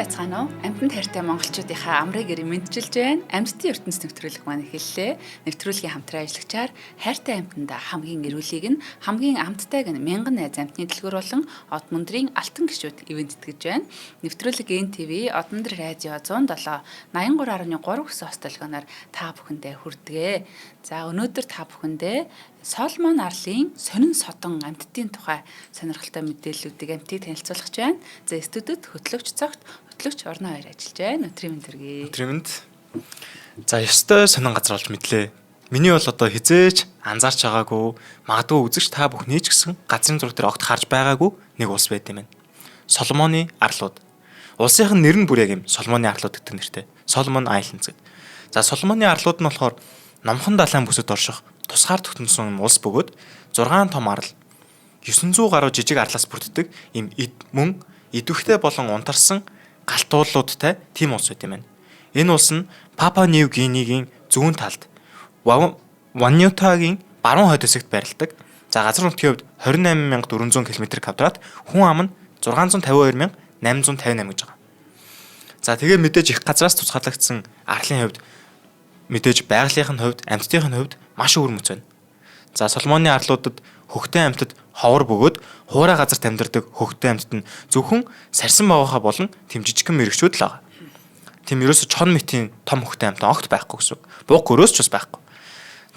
байцгаана уу? Амьтанд хайртай монголчуудынхаа амрыг ирэн мэдчилж байна. Амьтдын ертөнц нэвтрүүлэг маань эхэллээ. Нэвтрүүлгийн хамтран ажиллагчаар хайртай амьтанда хамгийн эрүүлийг нь хамгийн амттайг нь мянган найз амьтны дэлгүүр болон Од мөндрийн алтан гишүүд ивэнтэтгэж байна. Нэвтрүүлэг НТV Од мөндөр радио 107 83.3 гэсэн ост толгойноор та бүхэндээ хүрдэгэ. За өнөөдөр та бүхэндээ Соломон Арлын сонин содон амьтдын тухай сонирхолтой мэдээллүүдийг амьтыг танилцуулах гэж байна. За студид хөтлөгч цагт хөтлөгч Орно хоёр ажиллаж байна. Өдрийн мэнд төргий. Өдрийн мэнд. За ёстой сонин газар болж мэдлээ. Миний бол одоо хизээж анзаарч байгаагүй, магадгүй үзэгч та бүхний ч гэсэн газрын зураг дээр огт харж байгаагүй нэг улс байт юм байна. Соломоны арлууд. Улсынх нь нэр нь бүр яг юм Соломоны арлууд гэдэг нэртэй. Solomon Islands гэдэг. За Соломоны арлууд нь болохоор номхон далайн бүсэд орших тусгаар тогтносон улс бөгөөд 6 том арал 900 гаруй жижиг арлаас бүрддэг им мөн идэвхтэй болон унтарсан галтуулуудтай тийм улс байт юм байна. Энэ улс нь Папуа Нью Гинегийн зүүн талд Ваньютагийн баруун хойд хэсэгт байрладаг. За газар нутгийн хувьд 28400 км², хүн ам нь 622858 гэж байгаа. За тэгээ мэдээж их газраас тусгаарлагдсан арлын хувьд мэдээж байгалийнхын хувьд, амьтдын хувьд маш өвөрмөц байна. За Соломоны арлуудад хөхтөн амьтад ховор бөгөөд хуурай газарт амьдардаг хөхтөн амьтад нь зөвхөн сарсан байгааха болон тэм жижигхэн мэрэгчүүд л байгаа. Тэм ерөөсө чон мэтийн том хөхтөн амьтан огт байхгүй гэсэн үг. Буг гөрөөс ч бас байхгүй.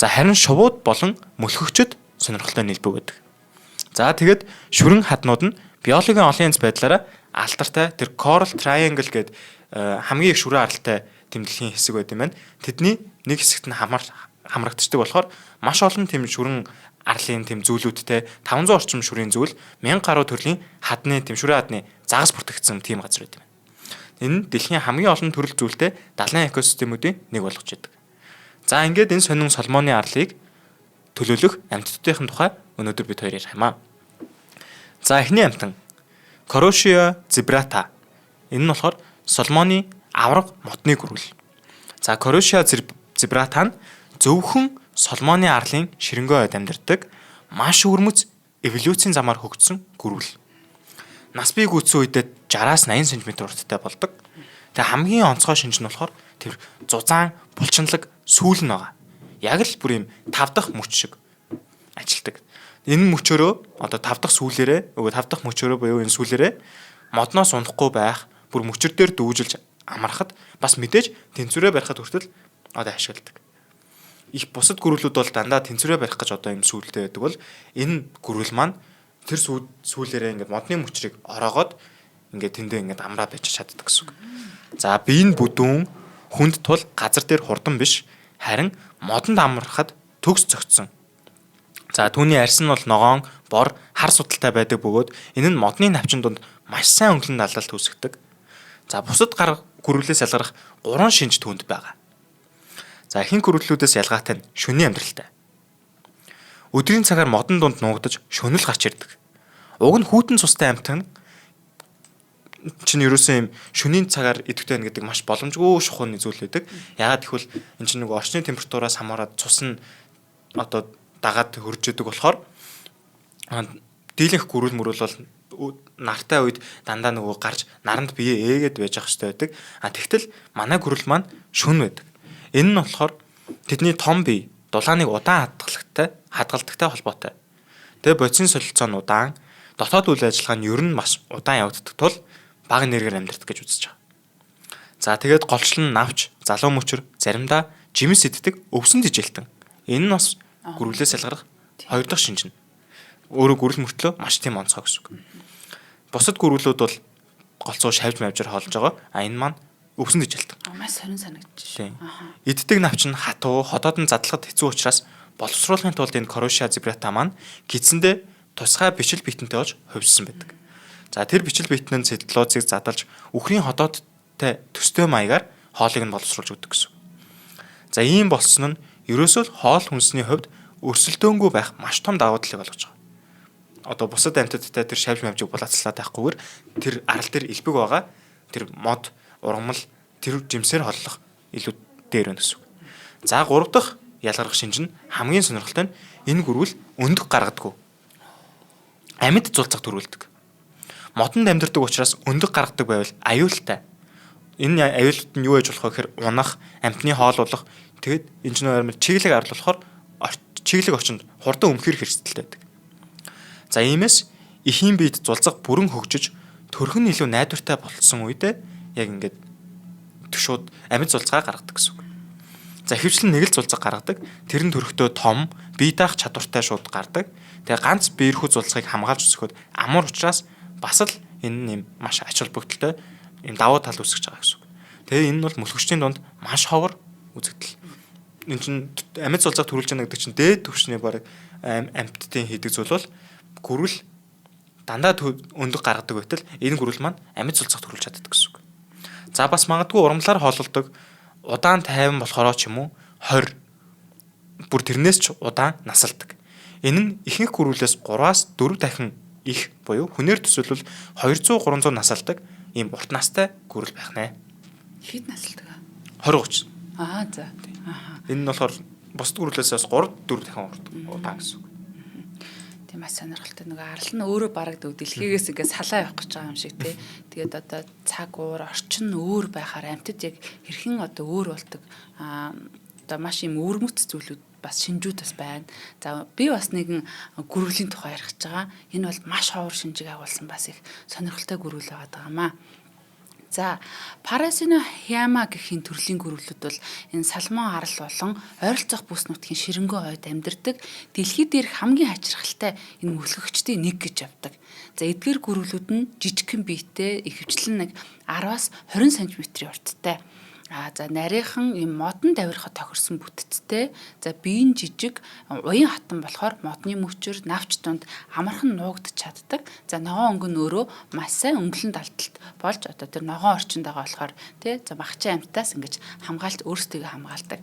За харин шувууд болон мөлхөгчд сонирхолтой нийлбэг байдаг. За тэгээд шүрэн хаднууд нь биологийн олон янз байдлаараа алтартай тэр Coral Triangle гэдэг хамгийн их шүрэн аралтай тэмдэглэлийн хэсэг байт юм байна. Тэдний нэг хэсэгт нь хамрагддаг болохоор маш олон тэм шүрэн арлын тэм зүйлүүдтэй 500 орчим шүрийн зүйл 1000 гаруй төрлийн хадны тэм шүрэн хадны загас бүртгэгдсэн тийм газар байт юм байна. Энэ нь дэлхийн хамгийн олон төрөл зүйлтэй далайн экосистемүүдийн нэг болгож байдаг. За ингээд энэ сонин Соломоны арлыг төлөөлөх амьтдын тухай өнөөдөр бид хоёр ярих юм аа. За эхний амьтан Corosia zebrata. Энэ нь болохоор Соломоны авраг мотны гөрвөл. За Corosia zebrata нь зөвхөн Соломоны арлын ширэнгөө ойд амьдардаг маш өвөрмөц эволюцийн замаар хөгжсөн гөрвөл. Нас бий гүйцсэн үедээ 60-аас 80 см урттай болдог. Тэгээ хамгийн онцгой шинж нь болохоор тэр зузаан булчинлаг сүүл нь байгаа. Яг л бүр юм 5 дахь мөч шиг ажилдаг. Энэ мөчөөрөө одоо 5 дахь сүүлээрээ 5 дахь мөчөөрөө буюу энэ сүүлээрээ модноос унахгүй байх, бүр мөчөр дээр дүүжилж амархад бас мэдээж тэнцвэрээ барихад хүртэл одоо ашигладаг. Их бусад гөрвлүүд бол дандаа тэнцвэрээ барих гэж одоо юм сүүлтэй байдаг бол энэ гөрвөл маань тэр сүүлээрээ ингээд модны мөчрийг ороогоод ингээд тэндээ ингээд амраа байж чаддаг гэсэн үг. За биеийн бүдүүн хүнд тул газар дээр хурдан биш харин модонд амархад төгс зөгцсөн. За түүний арьс нь бол ногоон, бор, хар судалтай байдаг бөгөөд энэ нь модны навчин донд маш сайн өнгөлн далалт үүсгдэг. За бусад гөрвлээс ялгарх 3 шинж түүнд байгаа. За ихэнх гөрвлүүдээс ялгаатай нь шөнийн амьдралтай. Өдрийн цагаар модон дунд нуугдаж шөнөл гарч ирдэг. Уг нь хүүтэн цустай амьтан чинь ерөөсөө юм шөнийн цагаар идэвхтэй байна гэдэг маш боломжгүй шухууны зүйл байдаг. Яагаад гэвэл энэ чинь нэг орчны температураас хамаарат цус нь одоо дагаад хөрж идэг болохоор дийлэнх гөрвөл мөрөл бол нартай үед дандаа нөгөө гарч наранд бие ээгээд байж ах хэрэгтэй байдаг. Тэгтэл манай гөрвөл маань шүн байдаг. Энэ нь болохоор тэдний том бие дулааныг удаан хадгалдагтай холбоотой. Тэгээ бодисын солилцоо нь удаан, дотоод үйл ажиллагаа нь ер нь маш удаан явагддаг тул бага энергиээр амьдардаг гэж үзэж байгаа. За тэгээд голчлон навч, залуу мөчөр заримдаа жимс иддэг өвсөн дижилтэн. Энэ нь бас гөрвлээс ялгарх хоёр дахь шинж нь. Өөрө гөрвөл мөртлөө маш тийм онцгой гэсэн үг. Бусад гөрвлүүд бол голцоо шавж мавжаар хоолж байгаа. Энэ маань өвсөн дижилтэн. Маш сонин санагдчих. Иддэг навч нь хатуу, ходоод нь задлахад хэцүү учраас боловсруулахын тулд энэ Corosia zebrata маань гидсэндээ тусгай бичил битэнтэй болж хувьссан байдаг. За тэр бичил битэн нь цэллулозыг задалж үхрийн ходоодтай төстэй маягаар хоолыг нь боловсруулж өгдөг гэсэн. За ийм болсон нь ерөөсөө хоол хүнсний хувьд өрсөлдөөнгүй байх маш том давуу талыг олгож байгаа. Одоо бусад амьтадтай тэр шавж мавжиг булаацлаад байхгүйгээр тэр арал дээр элбэг байгаа тэр мод ургамал тэр жимсээр холлох илүү дээр байна гэсэн. За 3 дахь ялгарх шинж нь хамгийн сонирхолтой нь энэ гөрвөл өндөх гаргадаг. Амьд зулцах төрүүлдэг. Модонд амьдардаг учраас өндөх гаргадаг байвал аюултай. энэ аюулууд нь юу ээж болох вэ гэхээр унах, амьтны хоол болох. Тэгээд энэ ч нээр чиглэг арал болохоор чиглэг орчинд хурдан өмхөр хэрэгсэлтэй байдаг. За иймээс эхийн биед зулцаг бүрэн хөгжиж төрхөн илүү найдвартай болсон үедээ яг ингээд шууд амьд зулцгаа гаргадаг гэсэн үг. За ихэвчлэн нэг л зулцаг гаргадаг. Тэр нь төрхтөө том, бие даах чадвартай шууд гардаг. Тэгээ ганц биерхүү зулцгийг хамгаалж өсгөхөд амар учраас бас л энэ юм маш ач холбогдолтой юм давуу тал үүсгэж байгаа гэсэн үг. Тэгээ энэ нь бол мөлхөгчдийн дунд маш ховор үзэгдэл. Энэ чинь амьд зулцаг төрүүлж яана гэдэг чинь дээд түвшний баг амьтдын хийдэг зүйл бол гүрэл дандаа өндөг гаргадаг байтал энэ гүрэл маань амьд зулцаг төрүүлж чаддаг гэсэн үг. За бас магадгүй урамлаар хоололдог удаан тайван болохоор ч юм уу 20 бүр тэрнээс ч удаан насалдаг. Энэ нь ихэнх гүрүүлээс 3-аас 4 дахин их буюу хүнээр төсөөлвөл 200-300 насалдаг ийм урт настай гүрэл байх нэ. Хэд насалдаг аа? 20-30. За. Энэ нь болохоор бусад гүрэлээс 3-4 дахин удаан гэсэн үг. Тийм маш сонирхолтой. Нөгөө арал нь өөрөө бараг дэлхийгээс ингээд салаа явах гэж байгаа юм шиг тий. Тэгээд одоо цаг уур орчин нь өөр байхаар амьтад яг хэрхэн одоо өөр болдог одоо маш юм өвөрмөц зүйлүүд бас шинжүүд бас байна. За би бас нэгэн гүрвлийн тухай ярих гэж байгаа. Энэ бол маш ховор шинжийг агуулсан бас их сонирхолтой гүрвэл байгаа юмаа. За Парасино Хяма гэхийн төрлийн гүрвлүүд бол энэ салмон арал болон ойролцоох бүс нутгийн ширэнгөө ойд амьдардаг дэлхий дээрх хамгийн хачирхалтай энэ мөлхөгчдийн нэг гэж явдаг. За эдгээр гүрвлүүд нь жижигхэн биетэй ихэвчлэн нэг 10-аас 20 см урттай. За нарийнхан юм модон давирахад тохирсон бүтцтэй. За биеийн жижиг уян хатан болохоор модны мөчөр навч дунд амархан нуугдж чаддаг. За ногоон өнгө нь өөрөө маш сайн өнгөлөн далталт болж одоо тэр ногоон орчинд байгаа болохоор тий за махчин амьтаас ингэж хамгаалт өөрсдөө хамгаалдаг.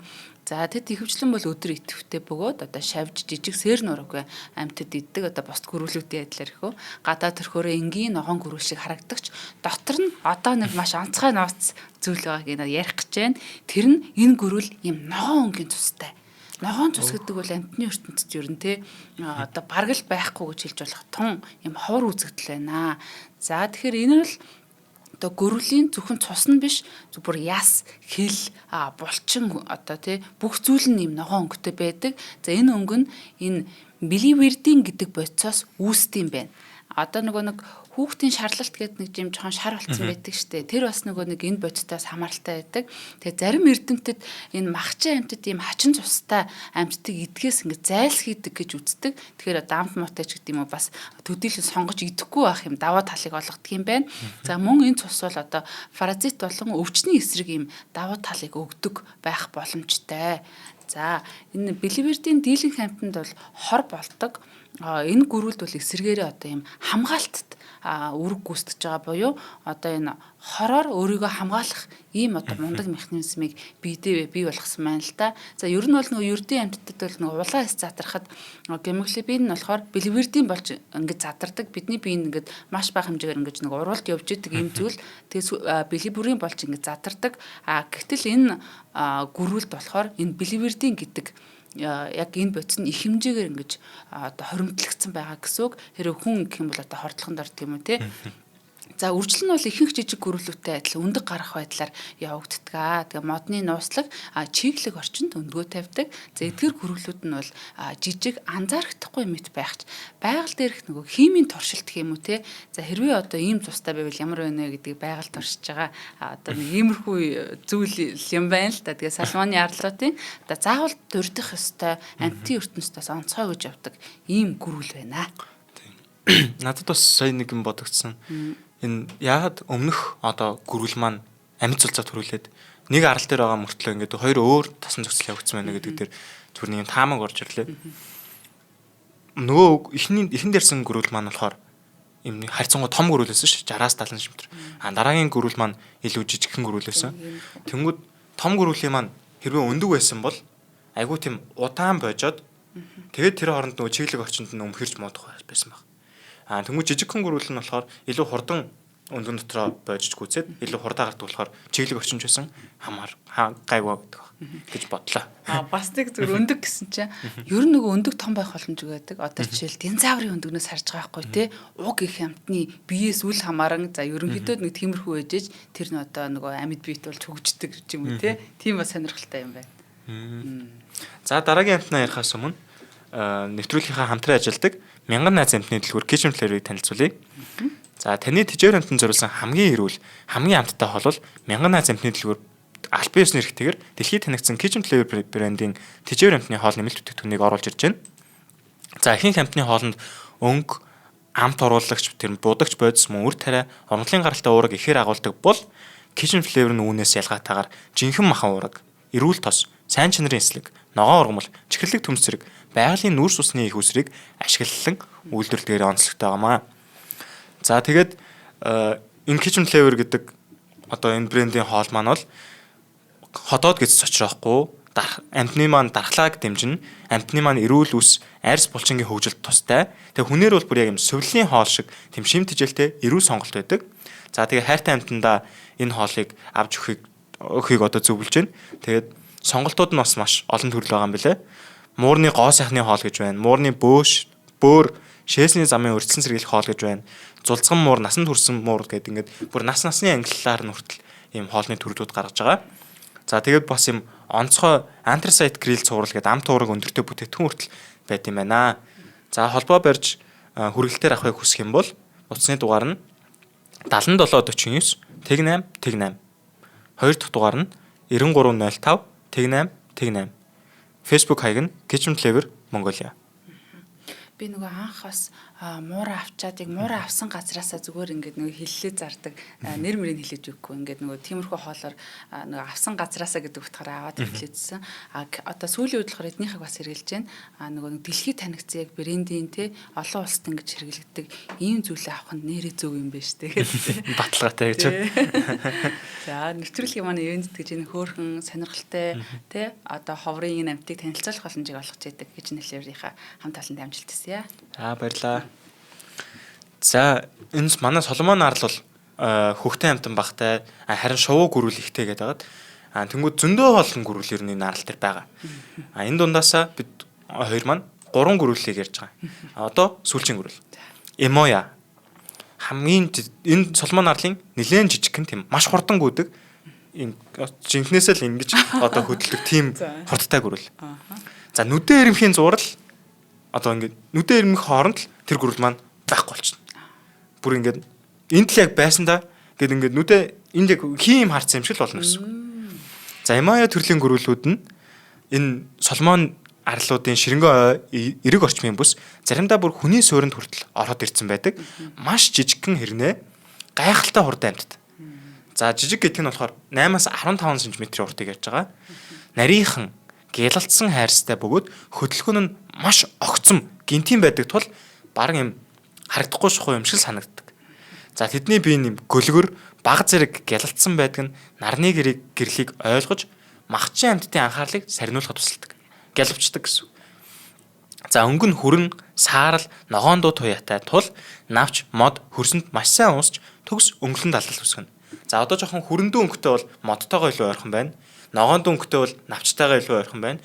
За тэд ихэвчлэн бол өдөр идэвхтэй бөгөөд одоо шавж жижиг сэр нураггүй амьтад иддэг одоо босд гөрүүлүүдийн адилаар ихөө гадаа төрхөөрөө энгийн ногоон гөрүүл шиг харагдагч дотор нь одоо нэг маш онцгой нууц зүйл байгааг ярих гэж байна. Тэр нь энэ гөрүүл юм ногоон өнгийн цустай. Ногоон цус гэдэг бол амьтны ертөнцид ер нь те одоо бараг л байхгүй гэж хэлж болох тун юм ховор үзэгдэл байна. За тэгэхээр энэ бол одоо гөрвлийн зөвхөн цус нь биш бүр яс, хэл, булчин одоо тий бүх зүйл нь юм ногоон өнгөтэй байдаг. За энэ өнгө нь энэ биливердин гэдэг бодисоос үүсдэм байна. Одоо нэг хүүхдийн шарлалт гэдэг нэг юм жоохон шар болцсон байдаг штэ. Тэр бас нэг энэ бодитоос хамааралтай байдаг. Тэгээ зарим эрдэмтэд энэ махчин амьтад ийм хачин цустай амьтдыг идгээс ингэ зайлс хийдэг гэж үздэг. Тэгэхээр дамт муутай ч гэдэг юм уу бас төдийлөн сонгож идэхгүй байх юм даваа талыг олгодог юм байна. За мөн энэ цус бол одоо паразит болон өвчний эсрэг ийм даваа талыг өгдөг байх боломжтой. За энэ биливердийн дийлэнх амьтанд бол хор болдог. Энэ гөрүүлд бол эсэргээрээ одоо юм хамгаалтад үүрэг гүйцэтгэж байгаа буюу одоо энэ хороор өөрийгөө хамгаалах ийм одоо мундаг механизмыг бий болгосон байна л да. За ер нь бол нөгөө ердийн амьтдад бол нөгөө улаан эс задрахад гемоглобин нь болохоор биливердин болж ингэж задардаг. Бидний бие нь ингэж маш бага хэмжээгээр ингэж нэг уралд явж идэг ийм зүйл. Тэгээс биливерин болж ингэж задардаг. Гэтэл энэ гөрүүлд болохоор энэ биливердин гэдэг яг энэ бодис нь их хэмжээгээр ингэж одоо хоримтлагдсан байгаа гэсэн үг. Хэрэв хүн гэх юм бол одоо хордлохонд ордог юм уу те. За үржил нь бол ихэнх жижиг гөрвлүүдтэй адил өндөг гарах байдлаар явагддаг. Тэгээ модны нууцлаг чиглэг орчинд өндгөө тавьдаг. За эдгээр гөрвлүүд нь бол жижиг анзаарахдахгүй мэт байхч байгаль дээрх нөгөө химийн туршилт гэх юм уу те. За хэрвээ одоо ийм цустай байвал ямар байна вэ гэдгийг байгаль туршиж байгаа одоо нэг иймэрхүү зүйл юм байна л да. Тэгээ салмоны арлуудын одоо заавал дурдах ёстой амьтын ертөнцөөс онцгой гэж явдаг ийм гөрвл байна. Надад бас сая нэг юм бодогдсон. Энэ яагаад өмнөх одоо гөрвөл маань амьд цулцаа төрүүлээд нэг арал дээр байгаа мөртлөө ингээд хоёр өөр тасан зохицол явагдсан байна гэдэг дээр зүгээр нэг таамаг орж ирлээ. Нөгөө ихэн дээрсэн гөрвөл маань болохоор юм харьцангуй том гөрвөл байсан ш 60-аас 70 см. Дараагийн гөрвөл маань илүү жижигхэн гөрвөл байсан. Тэнгүүд том гөрвөлийн маань хэрвээ өндөг байсан бол айгүй тийм удаан бойжоод тэгээд тэр хооронд нөгөө чиглэг орчинд нь өмхөрч муудах байсан баг. Тэнгүүд жижигхэн гөрвөл нь болохоор илүү хурдан өндгөн дотроо боожж гүцээд илүү хурдаа гардаг болохоор чиглэг орчимч байсан гайгүй гэдэг гэж бодлоо. Бас нэг зүгээр өндөг гэсэн чинь ер нь нөгөө өндөг том байх боломжгүй байдаг. Одоо жишээл динозаврын өндөгнөөс харж байгаа байхгүй тий. Уг их амтны биеэс үл хамааран за ерөнхийдөө нэг тиймэрхүү ээжэж тэр нь одоо нөгөө амьд биет болж хөгждөг юм уу тий. Тийм бас сонирхолтой юм байна. За дараагийн амтнаа ярихаас өмнө нэвтрүүлгийнхаа хамтран ажилладаг мянган найз амтны дэлгүүр Kitchen Flavor-ыг танилцуулъя. За таны тэжээр амтанд зориулсан хамгийн эрүүл, хамгийн амттай хоол бол мянган найз амтны дэлгүүр аль биесний эрхтэйгээр дэлхийд танигдсан Kitchen Flavor брендийн тэжээр амтны хоол нэмэлт бүтээгдэхүүнийг оруулж ирж байна. За ихэнх амтны хоолнд өнгө, амт оруулагч, тэр будагч бодис мөн үр тариа, орнолын гаралтай уураг ихээр агуулдаг бол Kitchen Flavor-ын үүнээс ялгаатайгаар жинхэнэ махан уураг, эрүүл тос, сайн чанарын эслэг, ногоон ургамал, чихэрлэг төмс зэрэг байгалийн нүүрс усны их усрыг ашиглан үйлдвэрлэхээр онцлогтой байнамаа. За тэгээд энэ Kitchen Flavor гэдэг одоо энэ брендийн хоол маань бол ходоод гэж цочроохгүй амтны маань дархлааг дэмжин амтны маань эрүүл үс арьс булчингийн хөгжилд тустай. Тэгээ хүнээр бол бүр яг юм сувлын хоол шиг тэм шимтгэлтэй эрүүл сонголт байдаг. За тэгээ хайртай амтандаа энэ хоолыг авч өгөхийг одоо зөвлөж байна. Тэгээд сонголтууд нь бас маш олон төрөл байгаа юм билэ. Муурны гоо сайхны хоол гэж байна. Муурны бөөр шээсний замын өрчлөн сэргийлэх хоол гэж байна. Зулцган муур, насанд хүрсэн муур гэдэг ингээд бүр насны ангиллаар нь хүртэл ийм хоолны төрлүүд гаргаж байгаа. За тэгээд бас юм онцгой anthracite grill цуврал гэдэг амт уураг өндөртэй бүтээгдэхүүн хүртэл байт юм байна. За холбоо барьж хүргэлтээр авахыг хүсэх юм бол утасны дугаар нь 7749 тэг8 тэг8. Хоёр дахь дугаар нь 9305 тэг8 тэг8. Facebook хаяг нь Kitchen Flavor Mongolia. Би нөгөө анх бас муура авчаад яг муура авсан газраасаа зүгээр ингээд нөгөө хиллээ зардаг нэр мөрийг хилээж өгөхгүй ингээд нөгөө тиймэрхүү хоолоор нөгөө авсан газраасаа гэдэг утгаараа аваад хилээдсэн. Одоо сүүлийн үед болохоор эднийхийг бас хэрэгжилж байна. Нөгөө дэлхийд танигдсан яг брендийн те олон улсад ингэж хэрэглэгддэг ийм зүйлээ авах нь нэрээ зөв юм байна шүү дээ. Баталгаатай гэж. За нэвтрүүлгийн маань ивент гэж энэ хөөрхөн сонирхолтой те одоо ховрын энэ амтыг танилцуулах боломжийг олгож яадаг гэж нэлээврийнхаа хамт олонд амжилт хүсье. За баярлаа. За энэ манай Соломон Арл бол хөхтэй амтан багтай харин шувуу гөрүүл ихтэй гэдэг. Тэнгүүд зөндөө хоолн гөрүүл ер нь энэ арал дээр байгаа. Энэ дундаасаа бид хоёр маань 3 гөрүүлийг ярьж байгаа. Одоо сүүлчийн гөрүүл. Эмоя. Хамгийн энэ Соломон Арлын нэлээд жижигхэн тийм маш хурдан гүйдэг. Ийм жинхнээсээ л ингэж одоо хөдөлдөг тийм хурдтай гөрүүл. За нүдэн эрэмхийн зурал одоо ингээд нүдэн эрмэх хооронд л тэр гөрөл маань байхгүй болчихно. Бүр ингээд энд л яг байсандаа гээд ингээд нүдэ энд яг хийм харсан юм шиг л болно гэсэн. За Эмоя төрлийн гөрөлүүд нь энэ Соломон арлуудын ширэнгэн эрэг орчмын бүс заримдаа бүр хүний суурьнд хүртэл ороод ирсэн байдаг. Маш жижигхэн хэрнээ гайхалтай хурдан амьтад. За жижиг гэдэг нь болохоор 8-аас 15 см уртыг ярьж байгаа. Нарийнхан гялалцсан хайрстай бөгөөд хөдөлгөөн нь маш огцом гинтийн байдаг тул баг юм харагдахгүй шухуу юм шиг санагддаг. За тэдний бие юм гөлгөр баг зэрэг гялалцсан байдаг нь нарны гэрлийг ойлгож махчин амьтдын анхаарлыг сарниулахад тусалдаг. Гялвчдаг гэсэн. За өнгө нь хүрэн, саарал, ногоон дуу туяатай тул навч мод хөрсөнд маш сайн уусч төгс өнгөлөнд алдал үүсгэнэ. За одоо жоохон хүрэндүү өнгөтэй бол модтойгоо илүү ойрхон байна. Ногоон дүнгтэй бол навчтайгаа илүү ойрхон байна.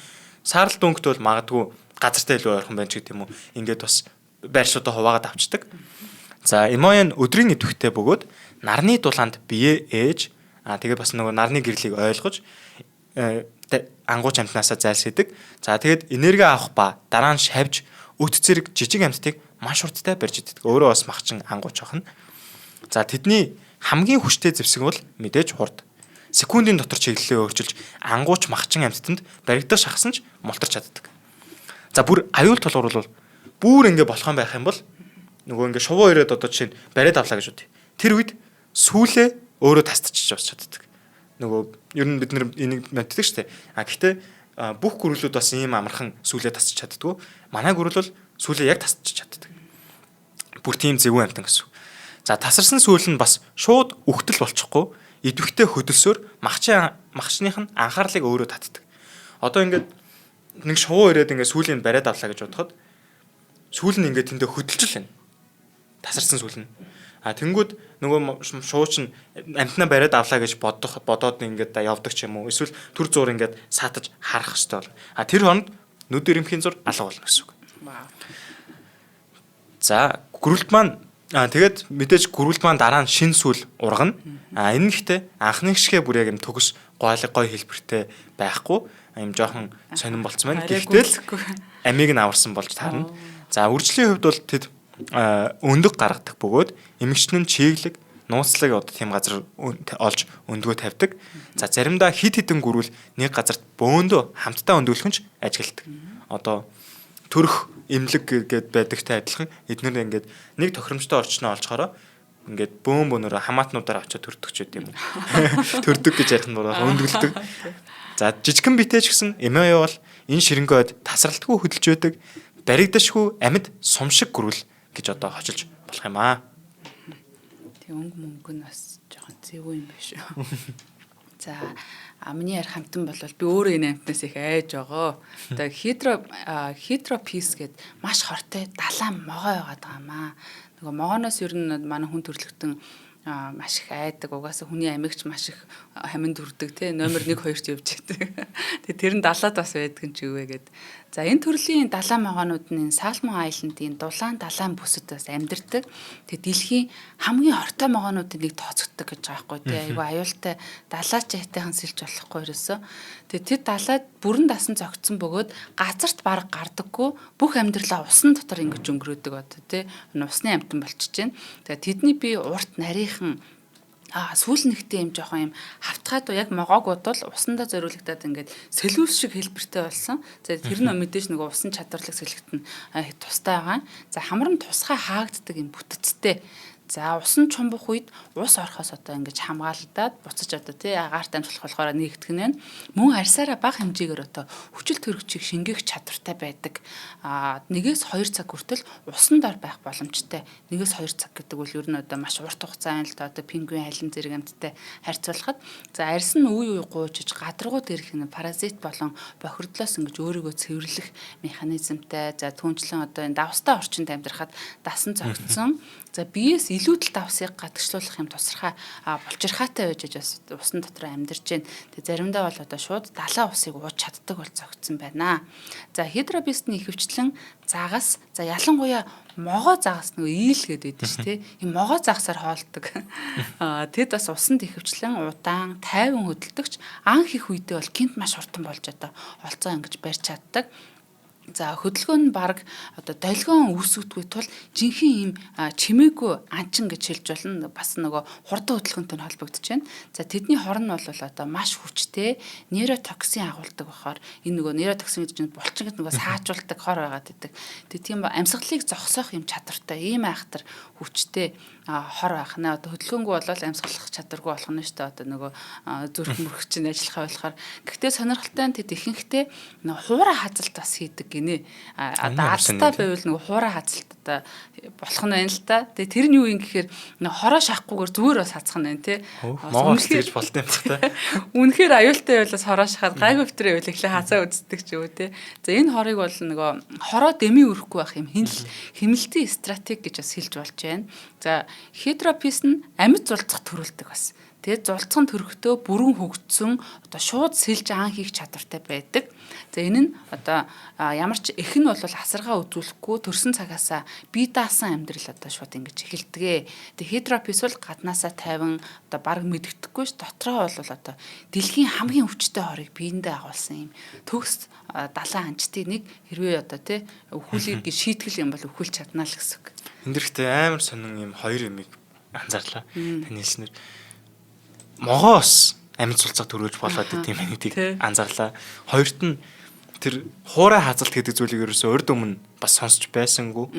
Саарал дүнгтэй бол магадгүй газартай илүү ойрхон байна ч гэдэг юм уу. Ингээд бас байршуудаа хуваагаад авчдаг. За Эмоя өдрийн идэвхтэй бөгөөд нарны дулаанд бие ээж тэгээд бас нөгөө нарны гэрлийг ойлгож ангууч амтнаасаа зайлсхийдэг. За тэгээд энерги авах ба дараа нь шавж өт зэрэг жижиг амьтдыг маш хурдтай барьж иддэг. Өөрөө бас махчин ангууч охно. За тэдний хамгийн хүчтэй зэвсэг бол мэдээж хурд. Секундын дотор чиглэлээ өөрчилж ангууч махчин амьтданд баригдах шахсан ч мултарч чаддаг. За бүр аюул тулгуур бол бүр ингэ болох юм байх юм бол нөгөө ингэ шувуу ирээд одоо жишээ нь бариад авлаа гэж үгүй. Тэр үед сүүлээ өөрөө тасдчихж бас чаддаг. Нөгөө ер нь бид нэр энийг мэддэг шүү дээ. Гэхдээ бүх гөрөлүүд бас ийм амархан сүүлээ тасчих чаддгүй. Манай гөрөл бол сүүлээ яг тасчих чаддаг. Бүр тийм зэвүүн амтан гэсэн. За тасарсан сүүл нь бас шууд үхтэл болчихгүй. Идэвхтэй хөдөлсөөр махчных нь анхаарлыг өөрөө татдаг. Одоо ингээд нэг шувуу ирээд ингээд сүүлийн бариад авлаа гэж бодоход сүүл нь ингээд тэндээ хөдөлж л байна. Тасарсан сүүл нь. Тэнгүүд нөгөө шуучин амтнаа бариад авлаа гэж бодоод ингээд явдаг ч юм уу. Эсвэл төр зур ингээд саатаж харах хэрэгтэй бол. Тэр хонд нүд ирэмхийн зур алга болно гэсэн үг. За гүрэлт маань тэгээд мэдээж гүрэлт маань дараа нь шин сүл ургана. Энэ нь гэхдээ анхны гიშгэ бүр яг юм төгс гойлог гой хэлбэртэй байхгүй. Юм жоохон сонирн болцсон байна. Гэхдээ амийг нь аварсан болж таарна. За үржлийн хувьд бол тэд өндөг гаргадаг бөгөөд эмэгчнэн чиглэг, нууцлаг одоо тийм газар олж өндгөө тавьдаг. За заримдаа хид хідэн гүрүүл нэг газарт бөөндөө хамтдаа өндгөлөх нь ажигладаг. Одоо төрөх имлэг гээд байдагтай адилхан эдгээр ингээд нэг тохиромжтой орчноо олцохороо ингээд бөөнөөр хамаатнуудаар очиод төрдөг ч гэдэм юм. Төрдөг гэж ярих нь бол өндгөлдөг. За жижигхэн битээч гэсэн эмээ явал энэ ширэнгөөд тасралтгүй хөдөлж байдаг баригдашгүй амьд сумшиг гүрүүл гэж одоо хочилж болох юм аа. Тэг мөнгө нь бас жоохон зэвгүй юм биш үү. За миний ярих хамтан бол би өөрөө энэ амтнаас их айж байгаа. Тэгээ хидропис гэд маш хортой далайн могоо яваад байгаа юм аа. Нөгөө могооноос ер нь манай хүн төрлөختөн маш их айдаг. Угаасаа хүний амигч маш их хаминд хүрдэг тий. Номер 1 2-т явж байдаг. Тэгээ тэр нь далаад бас байдаг юм чи юу вэ гэд. За энэ төрлийн далайн могоонууд нь Салмон Айлендын дулаан далайн бүсэд бас амьдардаг. Тэгээ дэлхийн хамгийн хортой могоонуудын нэг тооцогддог гэж байгаа байхгүй тий. Айгу аюултай далаач айтайхан сэлж болохгүй ерөөсөө. Тэгээ тэд далаад бүрэн дасан зогтсон бөгөөд газарт бараг гардаггүй бүх амьдралаа усан дотор ингэж өнгөрөөдөг одоо тий. Усны амтан болчихж байна. Тэгээ тэдний бие урт нарийнхан сүүл нэгтэй юм жоохон юм хавтгаад яг могоогууд бол усандаа зориулагдаад ингээд сэлүүс шиг хэлбэртэй болсон. За тэр нь мэдээж нөгөө усан чадварлаг сэлэгт нь тустай байгаа. За хамрам тусгай хаагддаг юм бүтэцтэй. За усан чумбах үед ус орохоос одоо ингэж хамгаалагдаад буцаж одоо тий агаарт амжуулах болохоор нэгтгэх нь байна. Мөн арьсаараа бага хэмжээгээр одоо хүчил төрөгчийг шингээх чадвартай байдаг. 1-2 цаг хүртэл усан дор байх боломжтой. 1-2 цаг гэдэг бол ер нь одоо маш урт хугацаанд л одоо пингвин айлын зэрэг амьтдтай харьцуулахад за арьс нь үе гуйжиж гадаргууд ирэх нь паразит болон бохирдлоос ингэж өөрийгөө цэвэрлэх механизмтай. За түүнчлэн одоо энэ давстай орчинд амьдрахад дасан зогтсон. За биеэс илүүдэл давсыг гадагшлуулах юм тусархай булчирхаатай байж бас усан дотор амьдарч байна. Тэг заримдаа бол одоо шууд далайн усыг ууж чаддаг бол зогтсон байна. За хидробистний ихэвчлэн загас за ялангуяа могоо загас нөгөө ийл гэдэг байдаг шүү дээ. Энэ могоо загасаар хоолдог. Тэд бас усанд ихэвчлэн удаан, тайван хөдөлдөгч анх их үедээ бол гинт маш хурдан болж одоо олцоо ингэж барьж чаддаг. За хөдөлгөөн нь баг одоо долгион үүсгдгүй тул жинхэнэ ийм чимээгүй анчин гэж хэлж болно. Бас нөгөө хурдан хөдөлгөөнтэй холбогдож байна. За тэдний хор нь бол одоо маш хүчтэй нейротоксин агуулдаг болохоор энэ нөгөө нейротоксин гэж нь булчин гэдэг нөгөө саажуулдаг хор байгаад байдаг. Тэг тийм амьсгалыг зогсоох юм чадвартай ийм айхтар хүчтэй хор байх нэ одоо хөдөлгөөнгүй бол амьсгалах чадваргүй болох нь шүү дээ. Одоо нөгөө зүрх мөрөх чинь ажиллахаа болохоор гэхдээ сонирхолтой нь тэд ихэнхдээ нөгөө хуурай хазалт бас хийдэг гинэ. Одоо ардтай байвал нөгөө хуурай хазалт одоо болох нь байна л та. Тэгээ тэр нь юу юм гэхээр нөгөө хороо шахахгүйгээр зүгээр бас хацах нь байна тий. Монгол гэж болт юм байна та. Үнэхээр аюултай байлаас хороо шахаад гайгүй өтрөө байвал эхлээ хацаа үздэг ч юу тий. За энэ хорыг бол нөгөө хороо дэмий өрөхгүй байх юм хэмнэлтийн стратеги гэж бас хэлж болж байна. За хидропис нь амьд зулцах төрүүлдэг бас. Тэгээд зулцхан төрөхдөө бүрэн хөгжсөн одоо шууд сэлж аан хийх чадвартай байдаг. За энэ нь одоо ямар ч эх нь бол асаргаа үзүүлэхгүй төрсэн цагаасаа бие даасан амьдрал одоо шууд ингэж эхэлдэг. Тэгээд хидропис бол гаднаасаа тайван одоо баг мэддэхгүй ш дотроо бол одоо дэлхийн хамгийн өвчтөе хорыг биендээ агуулсан юм. Төгс далайн анчтыг нэг хэрвээ одоо тий өхүүлийг шийтгэл юм бол өхүүлж чаднаа л гэсэн үг. Энд дэрхтээ амар сонин юм хоёр юмыг анзаарлаа. Таны хэлснээр могоос амьд цулцаа төрүүлж болоод идэм гэдгийг анзаарлаа. Хоёрт нь тэр хуурай хазалт гэдэг зүйлийг ерөөсөө урд өмнө бас сонсч байсангүй.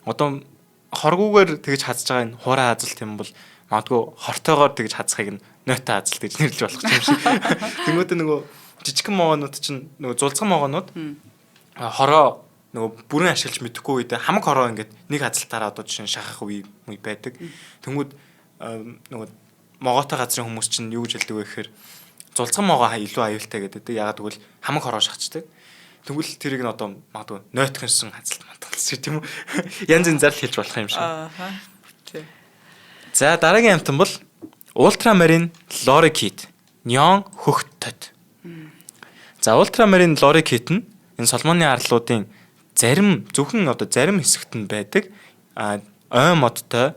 Одоо хоргуугаар тэгж хазж байгаа энэ хуурай хазалт юм бол магадгүй хортоогоор тэгж хазахыг нойтой хазалт гэж нэрлэж болох юм шиг. Тэнгүүд нөгөө жижигхэн могоонууд чинь нөгөө зулцхан могоонууд хороо нөгөө бүрэн ашиглаж мэдэхгүй үед хамаг хороо ингээд нэг хазалтаараа одоо жишээ шахах үе байдаг. Тэнгүүд нөгөө могоотой газрын хүмүүс чинь юу гэж хэлдэг вэ гэхээр зулцхан могоо илүү аюултай гэдэг. Ягаад гэвэл хамаг хороо шахацдаг. Тэгвэл тэрийг нь одоо магадгүй нойтгонсон хазалт манталсан тийм үү? Янз янзаар л хэлж болох юм шиг. За дараагийн амтан бол ультрамарин лорикит. Неон хөхт тод. За ультрамарин лорикит нь энэ Соломоны арлуудын зарим зөвхөн зарим хэсэгт нь байдаг ой модтой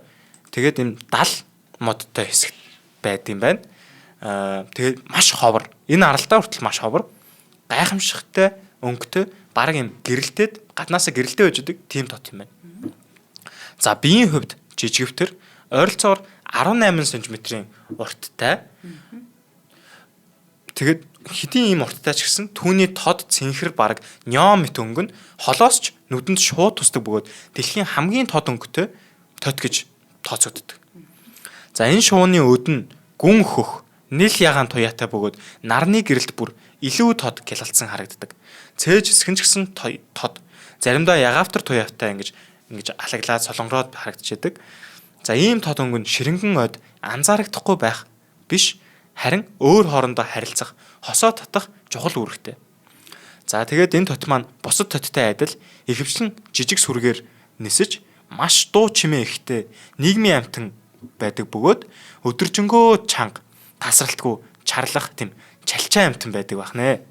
тэгээд энэ дал модтой хэсэгт байд юм байна. Тэгээд маш ховор. Энэ аралдаа хүртэл маш ховор. Гайхамшигтай, өнгөтэй, бараг юм гэрэлтээд гаднаасаа гэрэлтэй байж байгаа тийм тот юм байна. За биеийн хувьд жижигвтер ойролцоогоор 18 см-ийн урттай. Тэгээд хэдийн ийм урттай ч гэсэн түүний тод цэнхэр бараг неон мэт өнгө нь холоос ч нүдэнд шууд тусдаг бөгөөд дэлхийн хамгийн тод өнгөтэй тот гэж тооцогддог. За энэ шууны өд нь гүн хөх нэл ягаан туяатай бөгөөд нарны гэрэлт бүр илүү тод гялалцсан харагддаг. Цээж хэсгэн ч гэсэн тод. Заримдаа ягаафтар туяатай ингэж алаглаад солонгороод харагдчихэдэг. За ийм тод өнгө нь ширэнгэн ойд анзаарагдахгүй байх биш харин өөр хоорондоо харилцах, хосоо татах чухал үүрэгтэй. За тэгээд энэ тот маань бусад тоттой адил ихэвчлэн жижиг сүргээр нисэж маш дуу чимээ ихтэй нийгмийн амтан байдаг бөгөөд өдөржингөө чанга тасралтгүй чарлах тийм чалчаа амтан байдаг бахнэ.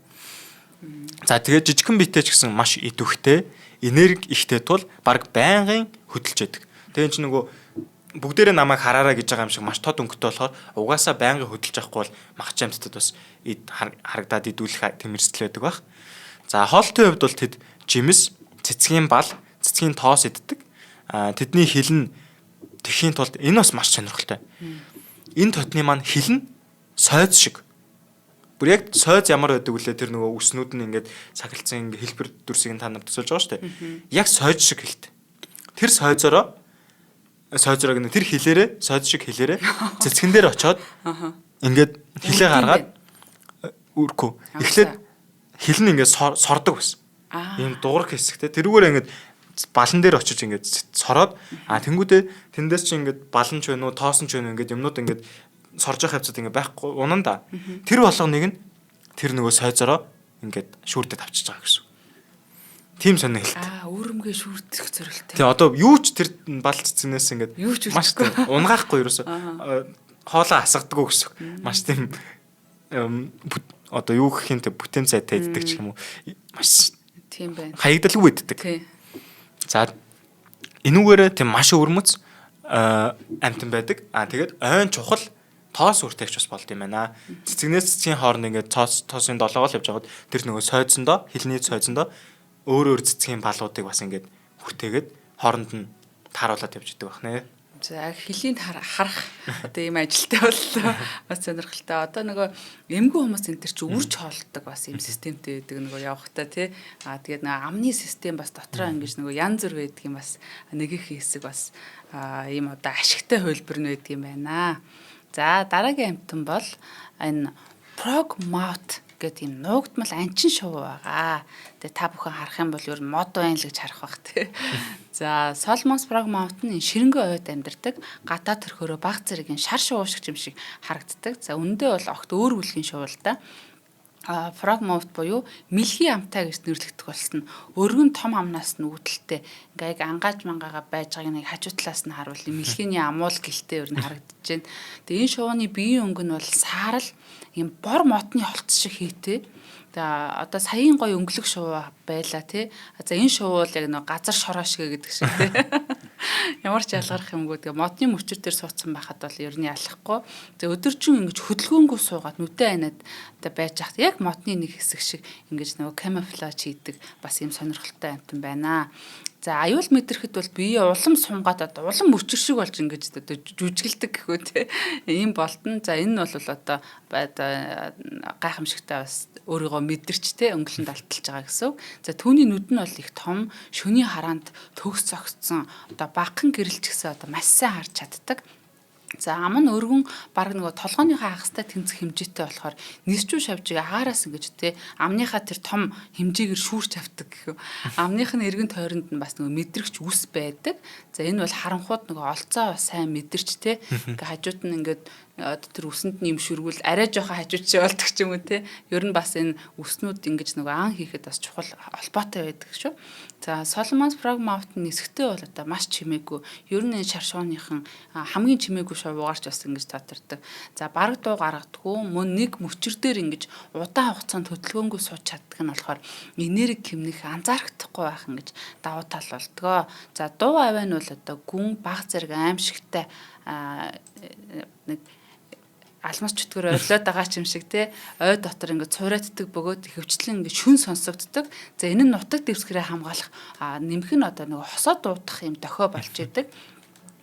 За тэгээд жижигхэн биетэй ч гэсэн маш идэвхтэй, энерги ихтэй тул баг байнгын хөдөлж яадаг. Тэгээд чи нөгөө бүгдээрээ намайг хараараа гэж байгаа юм шиг маш тод өнгөтэй болохоор угаасаа байнгын хөдөлж авахгүй бол махч амттад бас харагдаад идүүлэх тэмэрсэл байдаг баг. За хоолтын хувьд бол тэд жимс, цэцгийн бал, цэцгийн тоос иддэг. Тэдний хил нь тэхийн тулд энэ бас маш сонирхолтой. Энэ тотны маань хил нь сойз шиг. Бүр яг сойз ямар байдаг вүлээ тэр нөгөө үснүүд нь ингээд сахилцсан ингээ хэлбэр дүрсийг та нар төсөөлж байгаа шүү дээ. Яг сойз шиг хэлт. Тэр сойзороо гэнэ тэр хилээрээ сойз шиг хилээрээ цэцгэн дээр очоод ингээд хилээ гаргаад үркүү. Эхлээд хил нь ингээд сордог байсан. Ийм дуурах хэсэгтэй. Тэрүүгээр ингээд балан дээр очиж ингээд сороод тэнгүүдээ тэндээс чи ингээд балан ч байна уу, тоосон ч байна уу ингээд юмнууд ингээд сорж явах хавцад ингээд байхгүй унанда. Тэр болгоныг нь тэр нөгөө сойзороо ингээд шүүрдэд авчиж байгаа гэсэн. Тим сонирхолтой. Өөрөмгөө шүүрдэх зорилттой. Тий одоо юу ч тэр бал цэцгнээс ингээд маш унгаахгүй ерөөсө хоолоо асгадаггүй гэсэн. Маш тийм одоо юу гэх юм те потенциалтай иддэг ч юм уу. Маш тийм байна. Хаягдalгүй иддэг. За энүүгээрээ тийм маш өвөрмөц амтан байдаг. Тэгээд ойн чухал тоос үртэйч бас болд юм байна. Цэцгнээс цэцгийн хооронд ингээд тоосын долоогоо л явж байгаад тэр нөгөө сойзондоо, хилний сойзондоо өөр цэцгийн балуудыг бас ингээд хүртээгээд хооронд нь тааруулаад явж идэг байна. За хилийн харах одоо ийм ажилтай боллоо. Бас сонирхолтой. Одоо нөгөө эмгүү хүмүүс энэ төр чи үрж хоолдог бас ийм системтэй байдаг нөгөө явахтаа тий. Тэгээд нөгөө амны систем бас дотроо ингэж нөгөө янз бүр байдаг юм бас нэг их хэсэг бас ийм одоо ашигтай хөлбөр нь байдаг юм байна. За дараагийн амтан бол энэ Frog Mouth гэдэг юм нуугдмал анчин шувуу байгаа. Тэгээ та бүхэн харах юм бол ер нь мод байна л гэж харах бах тий. За Solomon's Frog Mouth нь ширэнгэн ойд амьдардаг. Гадаа төрхөөрөө баг зэргийн шар шувуу шиг юм шиг харагддаг. За үндэ бол огт өөр бүлгийн шувуу л да. Frog Mouth буюу мэлхий амтай гэж нэрлэгдэх болсон. Өргөн том амнаас нь үүдэлтэй. Ингээ яг ангааж мангаага байж байгааг нэг хажуу талаас нь харуул мэлхийний амуул гэлтэй ер нь харагдаж байна. Тэгээ энэ шувууны биеийн өнгө нь бол саарал ийм бор мотны холц шиг хийтэй. За одоо саяын гой өнгөлөг шувуу байла тий. За энэ шувуу л яг нэг газар шороо шиг гэдэг шиг тий. Ямар ч ялгарх юмгүй тэгээ модны мөчөр дээр суудсан байхад бол ер нь ялахгүй. Тэгээ өдөржин ингэж хөдөлгөөнгөө суугаад нүдэн анаад одоо байж хат яг модны нэг хэсэг шиг ингэж нөгөө камуфляж хийдэг бас юм сонирхолтой амтан байна. За аюул мэдрэхэд бол бие улам сунгаад одоо улам мөчөр шиг болж ингэж одоо жүжиглдэг гэхүү те. Ийм болтон. За энэ нь бол одоо гайхамшигтай бас өөрийгөө мэдэрч те өнгөлөнд алталж байгаа гэсэн. За түүний нүд нь бол их том, шөний хараанд төгс зогссон одоо багхан гэрэлч гэсэн одоо маш сайн харж чаддаг. За ам нь өргөн баг нөгөө толгойнхаа хагастай тэнцэх хэмжээтэй болохоор нисчүү шавжиг агаараас ингэж те амныхаа тэр том хэмжээгээр шүүрч авдаг гэхүү. Амных нь эргэн тойронд нь бас нөгөө мэдрэгч үс байдаг. За энэ бол харанхууд нөгөө олцоо сайн мэдэрч те ингээ хажууд нь ингээд одоо тэр үсэнд нь юм шүргүүл арай жоохон хажуучаа болдог ч юм уу те. Ер нь бас энэ үснүүд ингэж нөгөө ан хийхэд бас чухал холбоотой байдаг шүү. За Solomon's Frog Mouth нисгтээ бол одоо маш чимээгүй. Ер нь шар шууныхан хамгийн чимээгүй шувуугаарч бас ингэж татардаг. За бараг дуу гаргадаггүй мөн нэг мөчр дээр ингэж удаан хугацаанд хөдөлгөөнгүй сууж чаддаг нь болохоор энерги хэмнэх анзаарахдахгүй байх ингэж давуу тал болдгоо. За дуу аваа нь бол одоо гүн баг зэрэг аимшигтай нэг алмас чөтгөр ойлоод байгаа ч юм шиг те ой дотор ингээд цурааддаг бөгөөд хөвчлэн ингээд шүн сонсогддог. За энэ нь нутаг дэвсгэрээ хамгаалах нэмэх нь одоо нөгөө хосоо дуудах юм дохио болж идэг.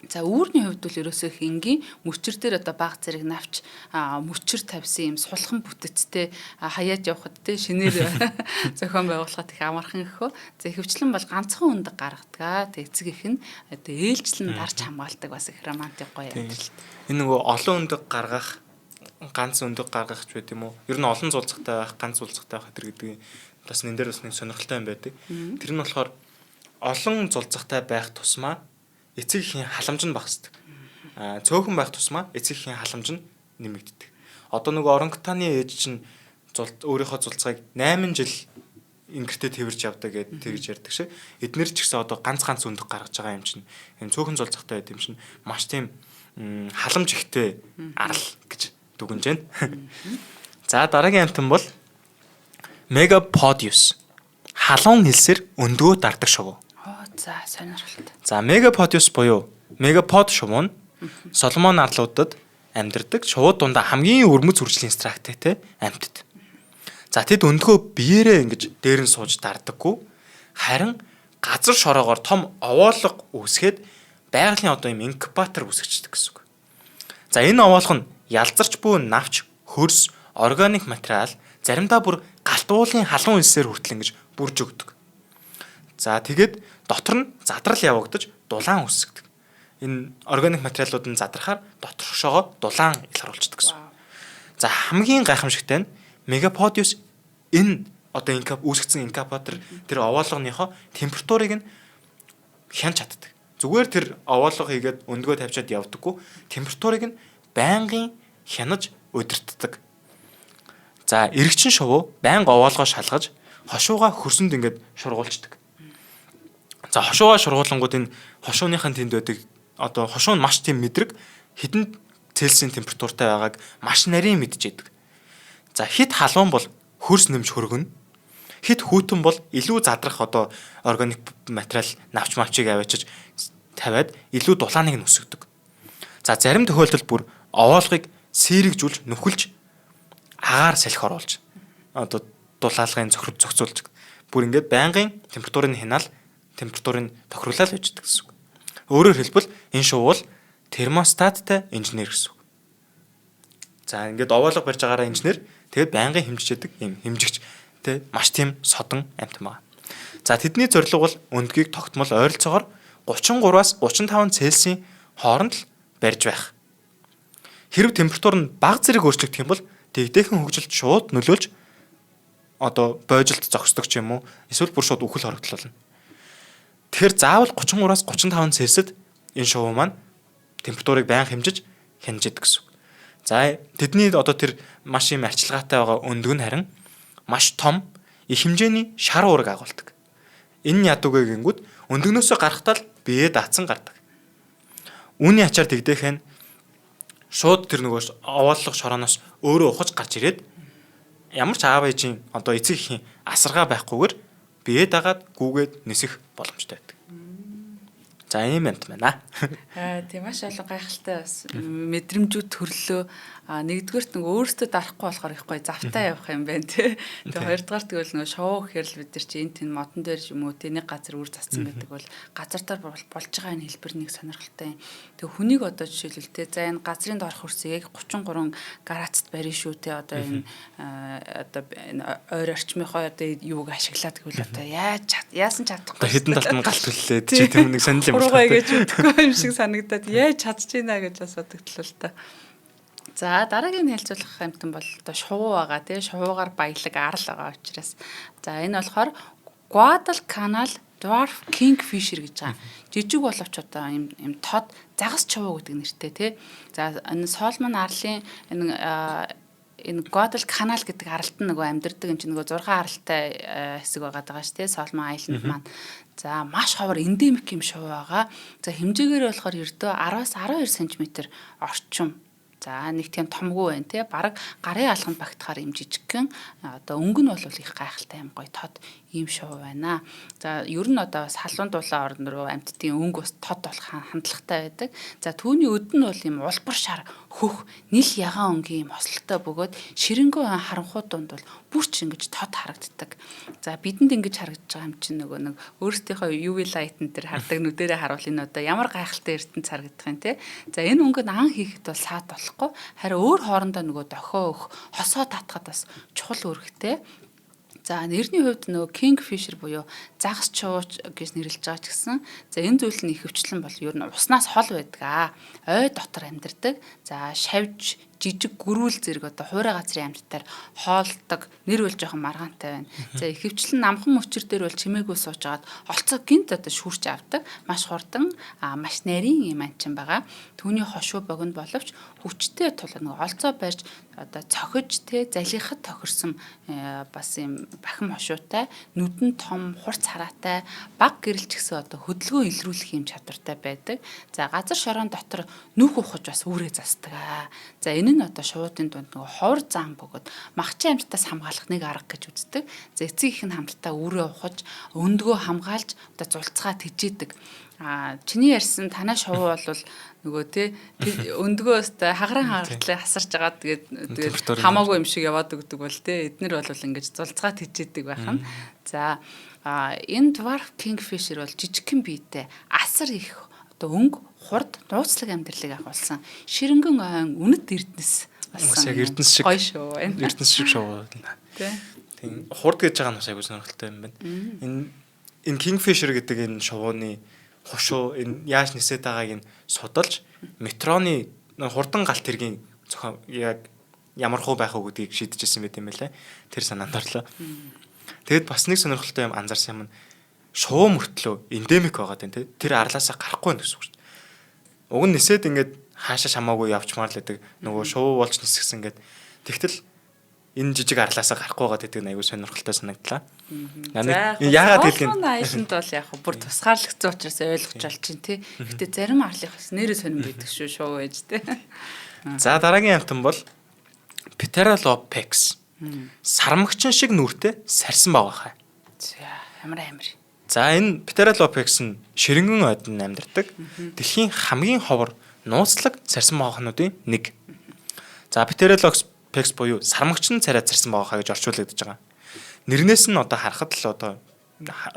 За үүрний хувьд бол ерөөсөө энгийн мөчр дээр одоо баг зэрэг навч мөчр тавьсан юм сулхан бүтэцтэй хаяад явхад те шинээр зохион байгуулахад их амархан гэхөө. За хөвчлэн бол ганцхан өндөг гаргадаг. Тэг эцэг их нь одоо ээлжлэн дарж хамгаалдаг бас их романтик гоё юм л. Энэ нөгөө олон өндөг гаргах ганц өндөг гаргах ч байт юм уу. Ер нь олон зулцахтай байх, ганц зулцахтай байх гэдэг бас энэ дээр бас нэг сонирхолтой юм байдаг. Тэр нь болохоор олон зулцахтай байх тусмаа эцэг эхийн халамж нь багасдаг. Цөөхөн байх тусмаа эцэг эхийн халамж нь нэмэгддэг. Одоо нөгөө орангутаны ээж чинь өөрийнхөө зулцгааг 8 жил ингэртээ тэрж явдаг гэдээ тэгж ярьдаг шиг. Эднэр ч гэсэн одоо ганц өндөг гаргаж байгаа юм чинь. Энэ цөөхөн зулцахтай байд юм чинь маш тийм халамж ихтэй арал гэж дүгнэж байна. За дараагийн амтан бол Megapodius. Халуун хэлсээр өндгөө дардаг шувуу. За сонирхолтой. За Megapodius буюу Megapod шувуу нь Соломон арлуудад амьдардаг шувууд дундаа хамгийн өрмөц үржлийн стракттэй амьтад. За тэд өндгөө биеэрээ ингэж дээр нь сууж дардаггүй. Харин газар шороогоор том овоолго үүсгээд байгалийн одоо юм инкубатор үүсгэждэг гэсэн үг. За энэ овоолго нь ялзарч буй навч, хөрс, органик материал заримдаа бүр галтуулын халуун хэлсээр хүртэл ингэж бүрж өгдөг. За тэгээд дотор нь задрал явагдаж дулаан үсгдэг. Энэ органик материалууд нь задрахаар доторшогоо дулаан илруулчихдаг гэсэн. За хамгийн гайхамшигтай нь Megapodius энэ одоо үүсгэсэн инкубатор тэр овоолгоныхоо температурыг нь хянч чаддаг. Зүгээр тэр овоолго хийгээд өндгөө тавьчаад явдаггүй. Температурыг нь байнгын хянаж удирддаг. За эргчин шувуу байнга овоолгоо шалгаж хошууга хөрсөнд ингээд шургуулцдаг. За хошууга шургуулангууд энэ хошууныхын тэнд байдаг одоо хошуу нь маш тийм мэдрэг хэдэн Цельсийн температуртай байгааг маш нарийн мэдчихэдэг. За хит халуун бол хөрс нэмж хөргөнө. Хит хүйтэн бол илүү задрах одоо органик материал навч мавчийг аваачиж тавиад илүү дулааныг нь өсгдөг. За зарим тохиолдолд бүр овоолгыг сэрэгжүүлж нөхөлж агаар салхи оруулж одоо дулаалгын зохицуулж бүр ингээд байнгын температурыг хянаал температурыг тохируулаад байждаг гэсэн үг. Өөрөөр хэлбэл энэ шувуу бол термостаттай инженер гэсэн үг. За ингээд овоолго барьж байгаараа инженер тэгээд байнгын хэмжиж яадаг юм хэмжигч тэ маш тийм содон амьтан байна. За тэдний зорилго бол өндгийг тогтмол ойролцоогоор 33-аас 35 Цельсийн хооронд л барьж байх. Хэрв температур нь бага зэрэг өөрчлөгдөх юм бол дэгдээхэн хөгжилд шууд нөлөөлж одоо бойжилт зогсдог ч юм уу эсвэл бүр шууд үхэл хоригдол болно. Тэгэхээр заавал 33-аас 35 Цельсид энэ шувуу маань температурыг байнга хэмжиж хянаж яадаг гэсэн үг. За тэдний одоо тэр маш юм арчилгаатай байгаа өндөг нь харин маш том их хэмжээний шар уурыг агуулдаг. Энэ нь яд үгээ гингүүд өндөгнөөсөө гарахтаа л бие даацсан гардаг. Үүний ачаар дэгдээх нь шууд тэр нөгөө овооллого шорооноос өөрөө ухаж гарч ирээд ямар ч аав ээжийн одоо эцэг эхийн асаргаа байхгүйгээр бие дагаад гүүгээд нисэх боломжтой байдаг. За ийм юмт байна. Тийм маш олон гайхалтай бас мэдрэмжүүд төрлөө. Нэгдүгээрт нэг өөрөөсөө дарахгүй болохоор их гоё завтаа явах юм байна тий. Тэгээ хоёрдугаар тэгвэл нөгөө шоу гэхэр л бид нар чи энэ тэн модон дээр юм уу тий нэг газар үр зассан гэдэг бол газартаар болж байгаа энэ хэлбэр нэг сонирхолтой. Тэгээ хүнийг одоо жишээлбэл тий за энэ газрын доорх хөрсийг 33 градусд барина шүү тий одоо энэ одоо энэ ойр орчмынхоо одоо юуг ашиглаад гэвэл одоо яасан чадахгүй. Хэдэн талд нь галт төллөө чи тэр нэг сонирхол юм байна. Ургаа гэж өгөхгүй юм шиг санагдаад яаж чадчихна гэж бас бодогдлоо л та. За дараагийн хэлцүүлэх юмтан бол одоо шувуу байгаа тий шувуугаар баялаг арал байгаа учраас за энэ болохоор Guadalcanal Dwarf Kingfisher гэж байгаа. Жижиг боловч одоо юм тод загас чувуу гэдэг нэртэй тий. За энэ Соломон арлын энэ Guadalcanal гэдэг аралт нь нөгөө амьдардаг юм чинь нөгөө 6 аралтай хэсэг байгаа шүү тий. Соломон Island маань. За маш ховор эндемик юм шувуу байгаа. За хэмжээгээр болохоор ердөө 10-аас 12 см орчим. За нэг тийм томгүй байна тий. Бараг гарын алханд багтахаар юм жижигхэн одоо өнгө нь бол их гайхалтай юм гоё тод ийм шувуу байна. За ер нь одоо бас халуун дулаан орн руу амьтдын өнгө бас тод болох хандлагатай байдаг. За түүний өд нь бол ийм улбар шар хөх нил ягаан өнгийн ийм хослолтой бөгөөд ширэнгөө харанхуй дунд бол бүрч ингэж тод харагддаг. За бидэнд ингэж харагдаж байгаа юм чинь нөгөө нэг өөрсдийнхөө UV light энэ төр хардаг нүдэрээ харуул энэ одоо ямар гайхалтай ертөнц харагдах юм те. За энэ өнгөнд ан хийхэд бол саад болохгүй. Харин өөр хоорондоо нөгөө дохио өх хосоо татхад бас чухал үүрэгтэй. За нэрний хувьд нөгөө Kingfisher буюу загас чууч гэж нэрлэж байгаа ч гэсэн за энэ зүйл нь ихэвчлэн бол ер нь уснаас хол байдаг. Ой дотор амьдардаг. За шавж жижиг гөрүүл зэрэг одоо хуурай газрын амьтдаар хоолдог нэр бол жоохон маргаантай байна. За ихэвчлэн намхан мөчр дээр бол чимээгүй сууж агаад олцоо гинт одоо шүүрч авдаг. Маш хурдан маш нарийн юм анчин байгаа. Түүний хошуу богино боловч хүчтэй тул нэг олцоо барьж одоо цохиж те залихад тохирсон бас юм бахим хошуутай нүдэн том хурц хараатай баг гэрэлч гэсэн одоо хөдөлгөөн илрүүлэх юм чадвартай байдаг. За газар шорон дотор нүх ухаж бас үүрээ засдаг. За энэ нь одоо шуудын дунд нөгөө ховор зам бөгөөд махчин амьтдаас хамгаалах нэг арга гэж үздэг. За эцэг их нь хамтдаа үүрээ ухаж өндгөө хамгаалж одоо зулцгаа тэжээдэг. Чиний ярьсан танаа шувуу бол нөгөө тий өндгөөс хагаран хагартлаа хасарч байгаа тэгээд хамаагүй юм шиг яваад өгдөг бол тий эднэр бол ингэж зулцгаа тэжээдэг байхна. За энэ Dwarf Kingfisher бол жижигхэн биетэй асар их одоо өнгө хурд нууцлаг амьдралыг агуулсан ширэнгэн ойн үнэт эрдэнэс болсон. Яг эрдэнэс шиг. Гоё шүү. Эрдэнэс шиг шувуу. Тийм хурд гэж байгаа нь бас айгүй сонирхолтой юм байна. Энэ Kingfisher гэдэг энэ шувууны хошуу энэ яаж нисээд байгааг нь судалж метроны хурдан галт тэргийн зохион яг ямар хуу байх уу гэдгийг шийдэжсэн байт юм байлаа. Тэр санаанд орлоо. Тэгэд бас нэг сонирхолтой юм анзаарсан юм. Шувуу мөртлөө эндемик байгаа тийм тэр арлаасаа гарахгүй байх гэсэн үг шүү дээ. Уг нь нисээд ингээд хаашаа хамаагүй явчмаар л байдаг. Нөгөө шувуу болж нисгсэн ингээд тэгтэл энэ жижиг арлаасаа гарахгүй байгаа гэдэг нь аягүй сонирхолтой санагдлаа. Яагаад хэлэх юм? Айланд бол яг бүр тусгаарлагдсан учраас ойлгож олж чинь тий. Гэтэ зарим арлын бас нэрээ сонирн байдаг шүү шувуу ээж тий. За дараагийн амтан бол Pteroplex. Сармагчин шиг нүртэй сарсан байгаа хаа. За ямар амир. За энэ Pteroplex нь ширэнгэн ойдон амьдардаг. Дэлхийн хамгийн ховор нууцлаг сарсан багахнуудын нэг. За Pteroplex буюу сармагчин царайд сарсан багахаа гэж орчуулагдаж байгаа. Нэрнээс нь одоо харахад л одоо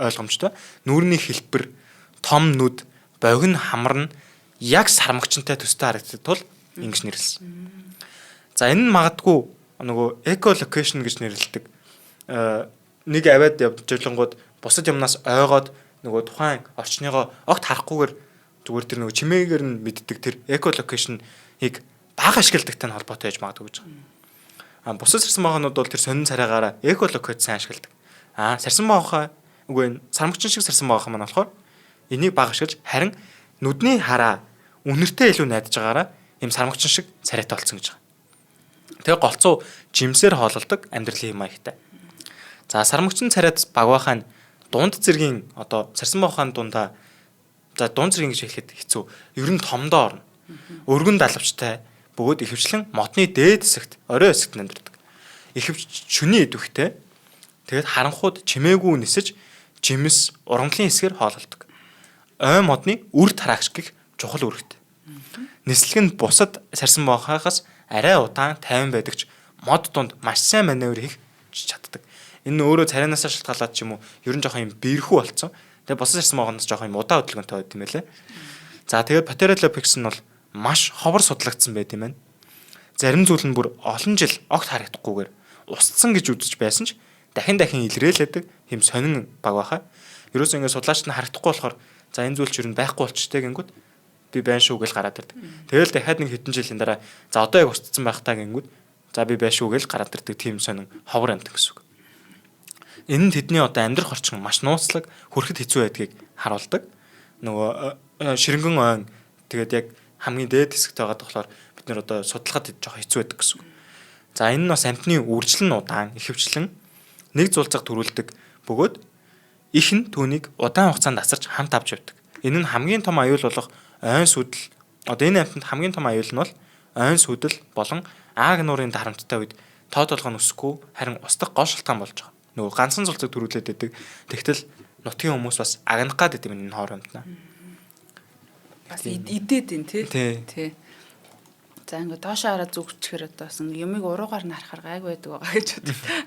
ойлгомжтой. Нүүрний хэлбэр, том нүд, богино хамар нь яг сармагчинтай төстэй харагддаг тул ингэж нэрлсэн. За энэ нь магадгүй нөгөө echolocation гэж нэрлэдэг. Нэг аваад явж ирлэнгууд бусад юмнаас ойгоод нөгөө тухайн орчныгоо огт харахгүйгээр зүгээр тэр нөгөө чимээгээр нь мэддэг тэр echolocation-ыг бага ашигладагтай нь холбоотой байж магадгүй гэж байна. Бусад сарсан багаанууд бол тэр сонин царайгаараа echolocate сайн ашигладаг. Сарсан багаахаа үгүй сармагчин шиг сарсан багаахаа маань болохоор энийг бага ашиглаж харин нүдний хараа үнэртэй илүү найдаж байгаараа юм сармагчин шиг царайтай болсон гэж байна. Тэгээ голцоо жимсээр хоололдог амьдралын юм аягтай. За сармагчин царайд багвахаа дунд зэргийн одоо сарсан багаахын дундаа за дунд зэргийн гэж хэлэхэд хэцүү. Ер нь томдоо орно. Өргөн далавчтай бөгөөд ихэвчлэн модны дээд хэсэгт орой хэсэгт амьдардаг. Ихэвч шүний идэвхтэй. Тэгээд харанхууд чимээгүй нисэж жимс ургамлын хэсгээр хоололдог. Ой модны үр тараагч гэх чухал үүрэгтэй. Нислэг нь бусад сарсан багаахаас арай удаан тайван байдаг ч мод дунд маш сайн маневр хийх чаддаг. Энэ өөрөө царайнаас шалтгаалаад ч юм уу ер нь жоохон юм биерхүү болцсон. Тэгээ босож ирсэн магнаас жоохон юм удаа хөдөлгөөнтэй байт юм байлээ. За тэгээд Pteroplex нь бол маш ховор судлагдсан байт юм байна. Зарим зүйл нь бүр олон жил огт харагдахгүйгээр устсан гэж үзэж байсан ч дахин илрээлээдэг хэм сонин баг байхаа. Ерөөсөө ингэ судлаач нь харагдахгүй болохоор за энэ зүйл ч ер нь байхгүй болчтой гингүүд би байна шүү гэж гараад ирдэг. Тэгэл дахиад нэг хэдэн жилийн дараа за одоо яг устсан байх таа гингүүд за би байна шүү гэж гараад ирдэг тийм сонин ховор амт гэсэн үг. Энэ нь тэдний одоо амьдрах орчин маш нууцлаг, хүрэхэд хэцүү байдгийг харуулдаг. Нөгөө ширэнгэн ойн тэгээд яг хамгийн дээд хэсэгт байгаа болохоор бид нэр одоо судлахад жоох хэцүү байдаг гэсэн үг. За энэ нь бас амьтны үржилэн удаан, ихэвчлэн нэг зулцаг төрүүлдэг бөгөөд их нь түүнийг удаан хугацаанд асарч хамт авч явдаг. Энэ нь хамгийн том аюул болох ойн сүдэл. Одоо энэ амьтанд хамгийн том аюул нь бол ойн сүдэл болон ааг нуурын дарамттай үед тоо толгой нь өсөхгүй харин устдах гол шалтгаан болж байгаа. Нөгөө ганцхан зулцаг төрүүлээд байдаг. Тэгтэл нутгийн хүмүүс бас агнах гад гэдэг энэ хоор юмтнаа. Бас идээд ин тий. Тий. За ингээд доошоо хараад зүгчээр одоо бас юмыг уруугаар нь харахаар гайг байдаг байгаа гэж бодлоо.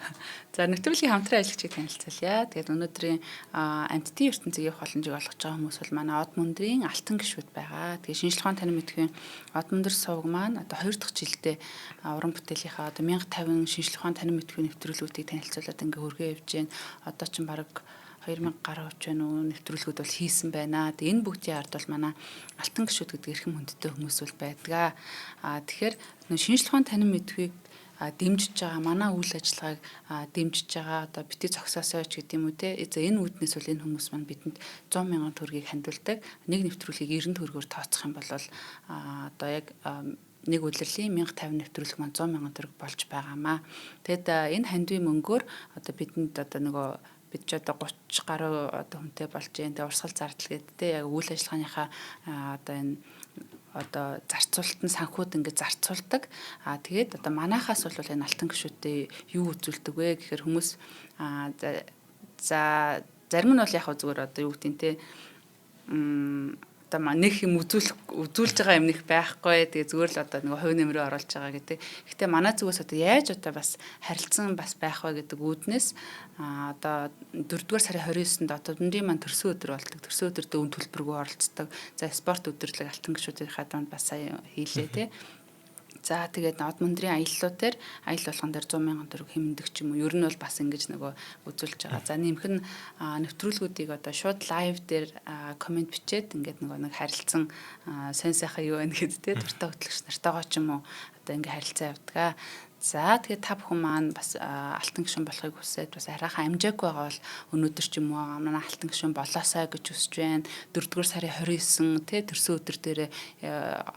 За нэвтрүүлгийн хамтран ажиллагчийг танилцуулъя. Тэгээд өнөөдрийн амьтдын ертөнцийн явах боломжийг олгож байгаа хүмүүс бол манай Од мөндрийн алтан гишүүд байгаа. Тэгээд шинжлэх ухааны танин мэдхийн Од мөндөр сувг маань одоо 2 дахь жилдээ уран бүтээлийнхаа одоо 1050 шинжлэх ухааны танин мэдхийн нэвтрүүлгүүдийг танилцуулаад ингээ хөргөө явж байна. Одоо ч баг 2000 гаруй ч байна уу нэвтрүүлгүүд бол хийсэн байна. Тэгээ энэ бүгдийн ард бол манай алтан гишүүд гэдэг эрхэм хүндтэй хүмүүс бол байдаг. Тэгэхээр шинжлэх ухааны танин мэдхүйг дэмжиж байгаа манай үйл ажиллагааг дэмжиж байгаа одоо бити зогсоосоо ч гэдэг юм уу те. Энэ үүднээс бол энэ хүмүүс маань бидэнд 100 мянган төгрөгийг хандуулдаг. Нэг нэвтрүүлгийг 90 төгрөгөөр тооцох юм бол одоо яг нэг удирлын 1050 нэвтрүүлэг маань 100 мянган төгрөг болж байгаамаа. Тэгэд энэ хандивын мөнгөөр одоо бидэнд одоо нөгөө бид ч одоо 30 гаруй одоо хүнтэй болж байна. Тэгээ урсгал зардал гэдэг те яг үйл ажиллагааныхаа одоо энэ одоо зарцуулалтын санхүүд ингээд зарцуулдаг. Тэгээд одоо манайхаас бол энэ алтан гишүүдтэй юу үзүүлдэг вэ гэхээр хүмүүс за зарим нь бол яг зүгээр одоо юу гэдэг нь те одоо нэг юм үзүүлж байгаа юм нэг байхгүй. Тэгээ зүгээр л одоо нэг хувь нэмрээ оруулж байгаа гэдэг. Гэхдээ манай зүгээс одоо яаж одоо бас харилцан бас байх вэ гэдэг үүднээс одоо 4-р сарын 29-нд одоо дүндийн маань төрсөн өдөр болдог. Төрсөн өдөр дөв төлбөргөө оролцдог. За спорт өдөрлөг алтан гишүүдийнхаа донд бас сая хийлээ те. За тэгээд Од мөндрийн аяллууд дээр аял болгон дээр 100 мянган төгрөг хэмндэг ч юм уу. Ер нь бол бас ингэж нөгөө үзүүлж байгаа. За нэмэх нь нэвтрүүлгүүдийг одоо шууд лайв дээр комент бичээд ингээд нөгөө нэг харилцан сонь сайхан юу байна гэдэг те дуртай хөтлөгч нартайгаа ч юм уу одоо ингээд харилцаа явдаг. За тэгээд та бүхэн маань бас алтан гишүүн болохыг хүсээд бас арайхан амжаагүй байгаа бол өнөөдөр ч юм уу манай алтан гишүүн болоосаа гэж хүсэж байна. 4-р сарын 29 тэ төрсөн өдөр дээр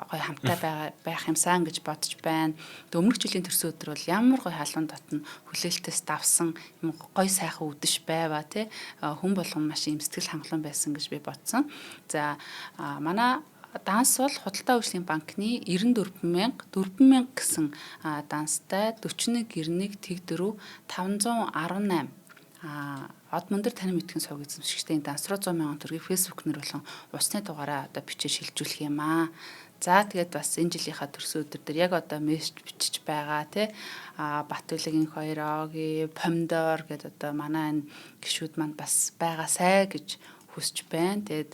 гоё хамтаа байх юмсан гэж бодож байна. Өмнөх жилийн төрсөн өдөр бол ямар гоё халуун дотн хүлээлтээс давсан юм гоё сайхан үдэш байва тэ хүн болгон маш юм сэтгэл хангалуун байсан гэж би бодсон. За манай данс бол Худалдаа үйлчлийн банкны 94,000 гэсэн данстай 4191 тэг 4 518 Од мөндөр танин мэдхийн сувг эзэмшигчдийн данс руу 100 мянган төгрөгийг фэйсбүүк нэр болон усны дугаараа одоо бичиж шилжүүлэх юм аа. За тэгээд бас энэ жилийнхаа төрсөн өдөр дээр яг одоо мессеж бичиж байгаа тий Батүлгийн хоёрооги помидор гэдэг одоо манай энэ гишүүд маань бас байгаасай гэж хүсэж байна. Тэгээд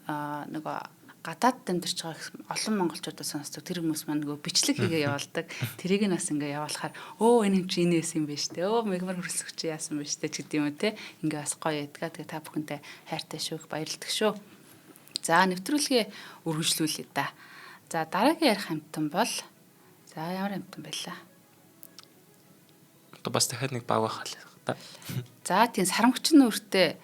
нөгөө гадаад амьдарч байгаа олон монголчуудаа сонсдог тэр хүмүүс маань нөгөө бичлэг хийгээ явуулдаг. Тэрийг нь бас ингээ явуулахаар энэ юм чи энэ байсан юм байна штэ. Мегмар хөрсөгч яасан байна штэ гэдэг юм уу те. Ингээ бас гоё ядгаа. Тэгээ та бүхэнтэй хайртай шүү, баярлалдаг шүү. За нэвтрүүлгээ үргэлжлүүлье да. За дараагийн ярих хамтан бол ямар хамтан байлаа? Одоо бас дахиад нэг баг байх та. За тийм сарамгчин нүртэй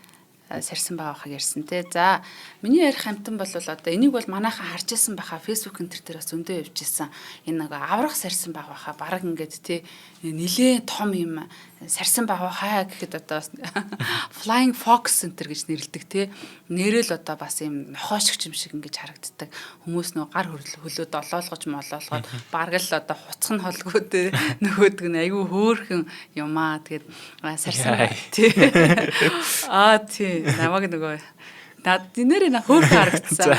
сарсан байгаа хаа ярьсан те. За миний ярих хамтан бол одоо энийг бол манайхан харж ирсэн баха фэйсбүүк энтер дээр бас өндөө явж ирсэн. Энэ нэг аврах сарсан байгаа хаа бараг ингээд те нилээ том юм сарсан байгаа хаа гэхэд одоо Flying Fox Center гэж нэрлэдэг те. Нэрэл одоо бас юм нохоошигч юм шиг ингэж харагддаг. Хүмүүс нөө гар хөлөөд олоолгож молоолгоод бараг л одоо хуцхан холгоо те нөгөөдөг нь айгүй хөөхөн юмаа. Тэгээд сарсан те. Тий намайг нөгөө над нэрээ хөөх харагдсан.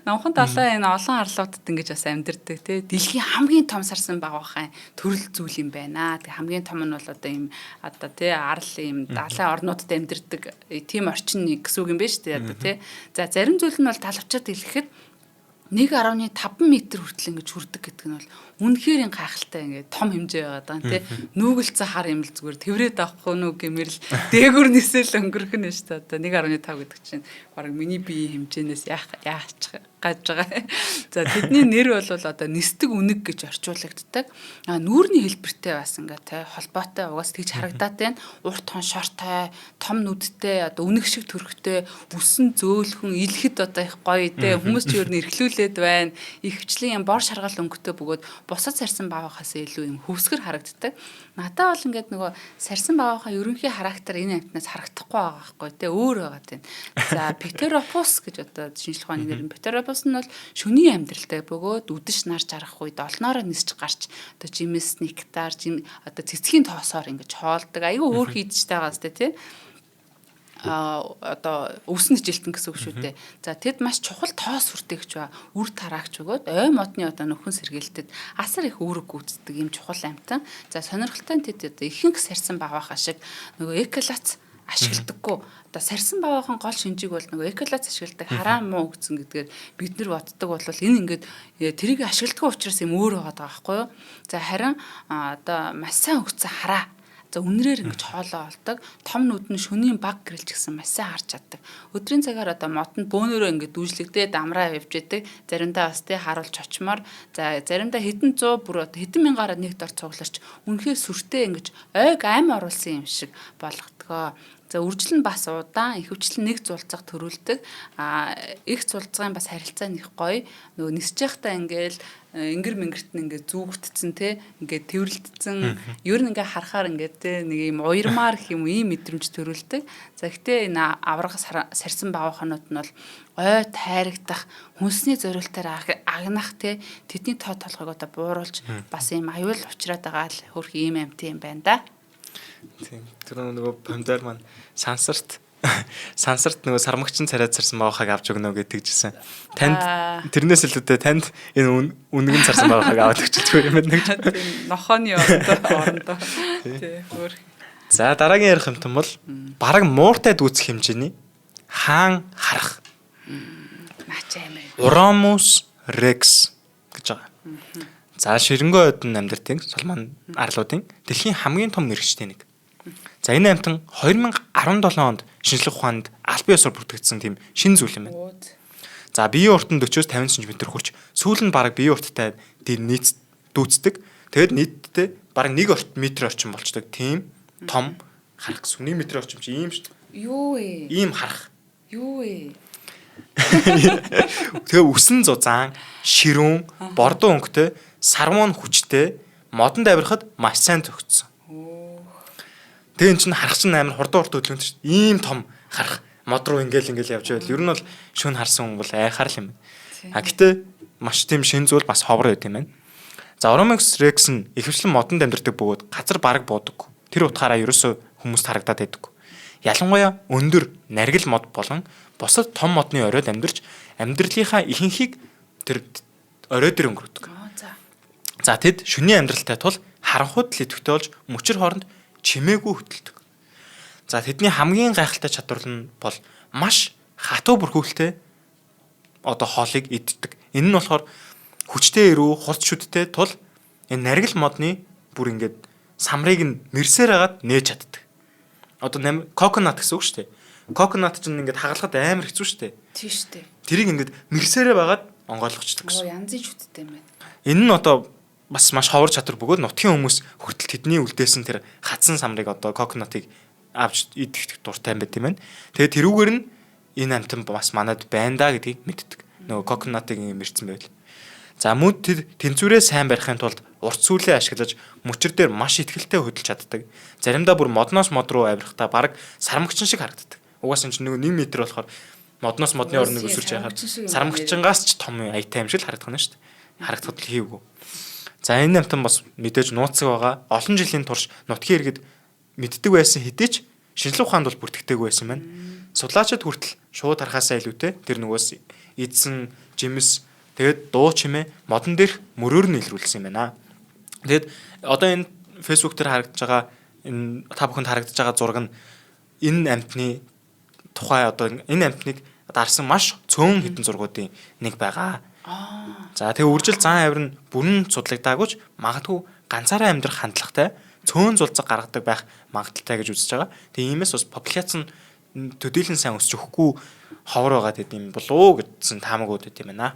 Намхан талаа энэ олон арлуудад ингэж бас амьдэрдэг тий. Дэлхийн хамгийн том сарсан баг бахаа төрөл зүйл юм байна. Тэг хамгийн том нь бол одоо ийм одоо тий арал ийм далайн орнуудад амьдэрдэг тийм орчин нэг гэсэн үг юм байна шүү дээ одоо тий. За зарим зүйл нь бол талавчаад хэлэхэд 1.5 м хүртэл ингэж хүрдэг гэдэг нь бол үнэхээр гайхалтай ингээд том хэмжээ байгаа даа тий. Нүгэлцээ хар юм л зүгээр тэврээд авахгүй нүг гэмэрл дээгүр нисэл өнгөрөх нь шүү дээ. Одоо 1.5 гэдэг чинь баг миний биеийн хэмжээнээс яач гаж байгаа. За тэдний нэр бол одоо нисдэг үнэг гэж орчуулагддаг. Нүүрний хэлбэртэй бас ингээд те холбоотой угаас тэгж харагдаад байна. Урт хон шортой, том нүдтэй, одоо үнэг шиг төрхтэй, үсэн зөөлхөн, илхэд одоо их гоё те хүмүүс ч өөр нь эрхлүүлээд байна. Ихвчлэн юм бор шаргал өнгөтэй бөгөөд бусад сарсан баавахаас илүү юм хөвсгөр харагддаг. Надад бол ингээд нөгөө сарсан баавахаа ерөнхий характер энэ амтнаас харагдахгүй байгаа байхгүй те өөр байгаа тийм. За Pteropus гэж одоо шинжлэх ухааны нэр нь Pteropus нь бол шөнийн амьдралтай бөгөөд үдэш нар жаргах үед олноороо нисч гарч одоо жимс, нектар, одоо цэцгийн тоосоор ингэж хоолдог. Айгүй өөр хийдэж байгаас те тийм. Одоо өвсөн жилтэн гэсэн үг шүү дээ. За тэд маш чухал тоос хүртээгч ба үр тараагч өгөөд ой модны одоо нөхөн сэргээлтэд асар их үүрэг гүйцэтгэдэг юм чухал амтан. За сонирхолтой нь тэд одоо ихэнх сарсан бавааха шиг нөгөө эколац ашигладаггүй. Одоо сарсан баваахан гол шинжийг бол нөгөө эколац ашигладаг хараа муу өгцөн гэдгээр бид нар боддог бол энэ ингээд тэрийг ашигладаггүй учраас юм өөр байгаа байхгүй юу. За харин одоо маш сайн өгцөн хараа. За үнрээр ингэж хоолоо олдог. Том нүд нь шөнийн баг гэрэлж гисэн маш сайн харж чаддаг. Өдрийн цагаар одоо модонд бөөнөрөө ингэж дүүжлэгдээд амраа явж идэг. Заримдаа бас тий харуулж очмоор. За заримдаа хэдэн 100 бүр одоо хэдэн мянгаараа нэг дор цугларч үнэхээр сүртэй ингэж ойг ам оруулсан юм шиг болгодгоо. За үржил нь бас удаан, ихэвчлэн нэг зулцах төрүүлдэг. Их зулцгын бас харилцаа нэх гоё. Нөгөө нисэж байхдаа ингээл ингэр мэнгэрт нь ингээд зүгтцэн те ингээд тэрвэрлдсэн. Ер нь ингээд харахаар ингээд те нэг юм уярмаар гэх юм ийм мэдрэмж төрүүлдэг. За гэтээ энэ авраг сарсан баавахнууд нь бол ой тайрагдах, хүнсний зориултаар агнах те тэдний тоо толгойг одоо бууруулж бас ийм аюул учраад байгаа л хөрх ийм амт юм байна да. Тийм. Тэр нөгөө помидор маань сансарт нөгөө сармагчин царайд царсан баахаг авч өгнө гэдэгжсэн. Танд тэрнээс илүүтэй танд энэ үнэгэн царсан баахаг аваад өгчихгүй юм байна гэж. Тийм нохооны орондоо. Тийм өөр. За дараагийн ярих юмтан бол бараг мууртай дүүцэх хэмжээний хаан харах. Наач аймаа. Uromus rex гэж байгаа. За ширэнгөө ойдын амьдардаг Соломон арлуудын дэлхийн хамгийн том мэрэгчтэй нэг. За энэ амтан 2017 онд шинжлэх ухаанд албан ёсоор бүртгэгдсэн тийм шинэ зүйл юм байна. За биеийн урт нь 40-50 см хүрч сүүл нь бараг биеийн урттай нийт дүүцдэг. Тэгэд нийтдээ бараг 1 метр орчим болчдөг. Тийм том харах гэсэн. 1 метр орчим чи ийм шүү дээ. Юу вэ? Ийм харах. Юу вэ? Тэгээ үсэн зузаан, ширүүн, бордон өнгөтэй, сармон хүчтэй, модонд авирахад маш сайн зөгцсөн. Тэгээ эн чинь харах чинь амар хурдан хөдөлгөөнтэй шүү дээ. Ийм том харах мод руу ингээл явж байвал ер нь бол шүн харсан хүн бол айхаар л юм байна. Гэтэ маш тийм шин зүйл бас ховор байт юм байна. За Uromus rex нь ихэвчлэн модонд амьдардаг бөгөөд газар бараг буудаг. Тэр утгаараа ерөөсөө хүмүүст харагдаад байдаг. Ялангуяа өндөр наргил мод болон бусад том модны оройд амьдарч амьдралынхаа ихэнхийг тэр орой дээр өнгөрөөдөг. За тэд шөнийн амьдралтай тул харанхуйд л идэвхтэй болж мөчр хооронд чимээгүй хөдөлдөг. За тэдний хамгийн гайхалтай чадвар нь бол маш хатуу бүрхүүлтэй одоо хоолыг иддэг. Энэ нь болохоор хүчтэй эрүү хурц шүдтэй тул энэ наргил модны бүр ингээд самрыг нь мэрсээр хагаад нээж чаддаг. Одоо coconut гэсэн үг шүү дээ. Coconut чинь ингээд хагалахад амар хэцүү шүү дээ. Тийм шүү дээ. Тэрийг ингээд мэрсээрээ байгаад онгойлгочдөг гэсэн. Янзын шүттэй юм байна. Энэ нь одоо бас маш ховор чадвар бөгөөд нутгийн хүмүүс хүртэл тэдний үлдээсэн тэр хатсан самрыг одоо coconut-ыг авч идэх дуртай байт юм байна. Тэгээд тэрүүгээр нь энэ амтан бас манад байна да гэдгийг мэддэг. Нөгөө coconut-ыг мэрцэн байвал. За мөн тэр тэнцвэрээ сайн барихын тулд урт сүлээ ашиглаж мөчр дээр маш ихтгэлтэй хөдөлж чаддаг. Заримдаа бүр модноос мод руу авирахтаа бараг сармагчин шиг харагддаг. Угаасаа чинь нөгөө 1 метр болохоор модноос модны орныг өсөрч яхад сармагчингаас ч том аятай юм шиг л харагдах нь шүү дээ. Харагдахад л хийвгүй. За энэ амтан бас мэдээж нууцсаг байгаа. Олон жилийн турш нутгийн иргэд мэддэг байсан хэдий ч шинжлэх ухаанд бол бүртгэдэггүй байсан байна. Судлаачид хүртэл шууд харахаасаа илүүтэй тэр нөгөөс эдсэн жимс тэгээд дуу чимээ модон дээрх мөрөөр нь илрүүлсэн юм байна. Тэгээд одоо энэ Facebook дээр харагдаж байгаа энэ та бүхэнд харагдаж байгаа зураг нь энэ амтны тухай одоо энэ амтныг дарсан маш цөөн хэдэн зургуудын нэг байгаа. За тэгээ үржил зан авир нь бүрэн судлагдаагүйч магадгүй ганцаараа амьдрах хандлагатай цөөн зулцаг гаргадаг байх магадaltaй гэж үзэж байгаа. Тэгээ иймээс бас популяц нь төдийлөн сайн өсч өгөхгүй ховор байгаа гэдэг юм болов уу гэсэн таамаг үүдээд юм байна.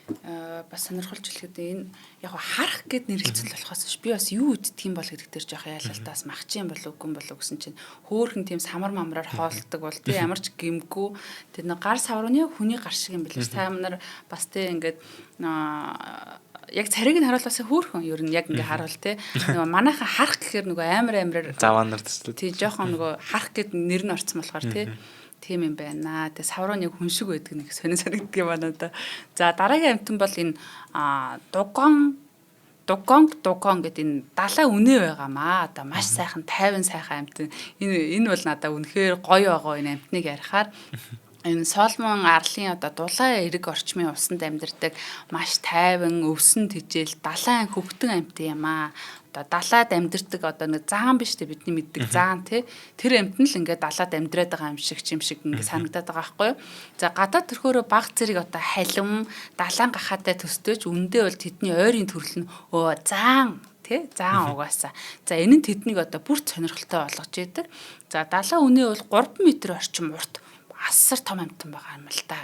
Бас сонирхолж хэлэхэд энэ яг харах гэд нэрлэлцэл болохоос ш би бас юу үддэг юм бол гэдэг дээр жоох ялалтаас мах чинь болов үгүй болов гэсэн чинь хөөхөн тийм самар мамраар хоолдог бол тий ямар ч гимгүү тэр нэг гар саврууны хүний гар шиг юм билээ та нар бас тий ингээд яг царийг нь харуулвас хөөхөн ер нь яг ингээ харуул тий нөгөө манайхан харах гэхээр нөгөө амараар заваанар төсөл тий жоохон нөгөө харах гэд нэр нь орцсон болохоор тий тийм юм байна. Тэгээ саврын яг хүн шиг байдаг нэг сонир санагддаг юм байна да. За дараагийн амтан бол энэ дугон гэдэг энэ далай үнэ байгаамаа. Одоо маш сайхан 50 сайхан амтан. Энэ бол надад үнэхээр гоё байгаа энэ амтныг ярихаар энэ Соломон арлын одоо дулаан эрэг орчмын усанд амьдардаг маш тайван өвсөн тэжээл далайн хөвгтөн амтан юм аа. Одоо далаад амьдардаг одоо нэг заан биш үү бидний мэддэг заан тий тэр амт нь л ингээд далаад амьдраад байгаа юм шиг ингээд санагдаад байгаа байхгүй юу. За гадаад төрхөөрөө баг зэрэг одоо халим далаан гахаатай төстэйч үндэ бол тэдний ойрын төрөл нь заан тий заан угаасаа. За энэ нь тэднийг одоо бүр сонирхолтой болгож идэг. За далайн үнэ бол 3 м орчим урт асар том амтан байгаа юм л да.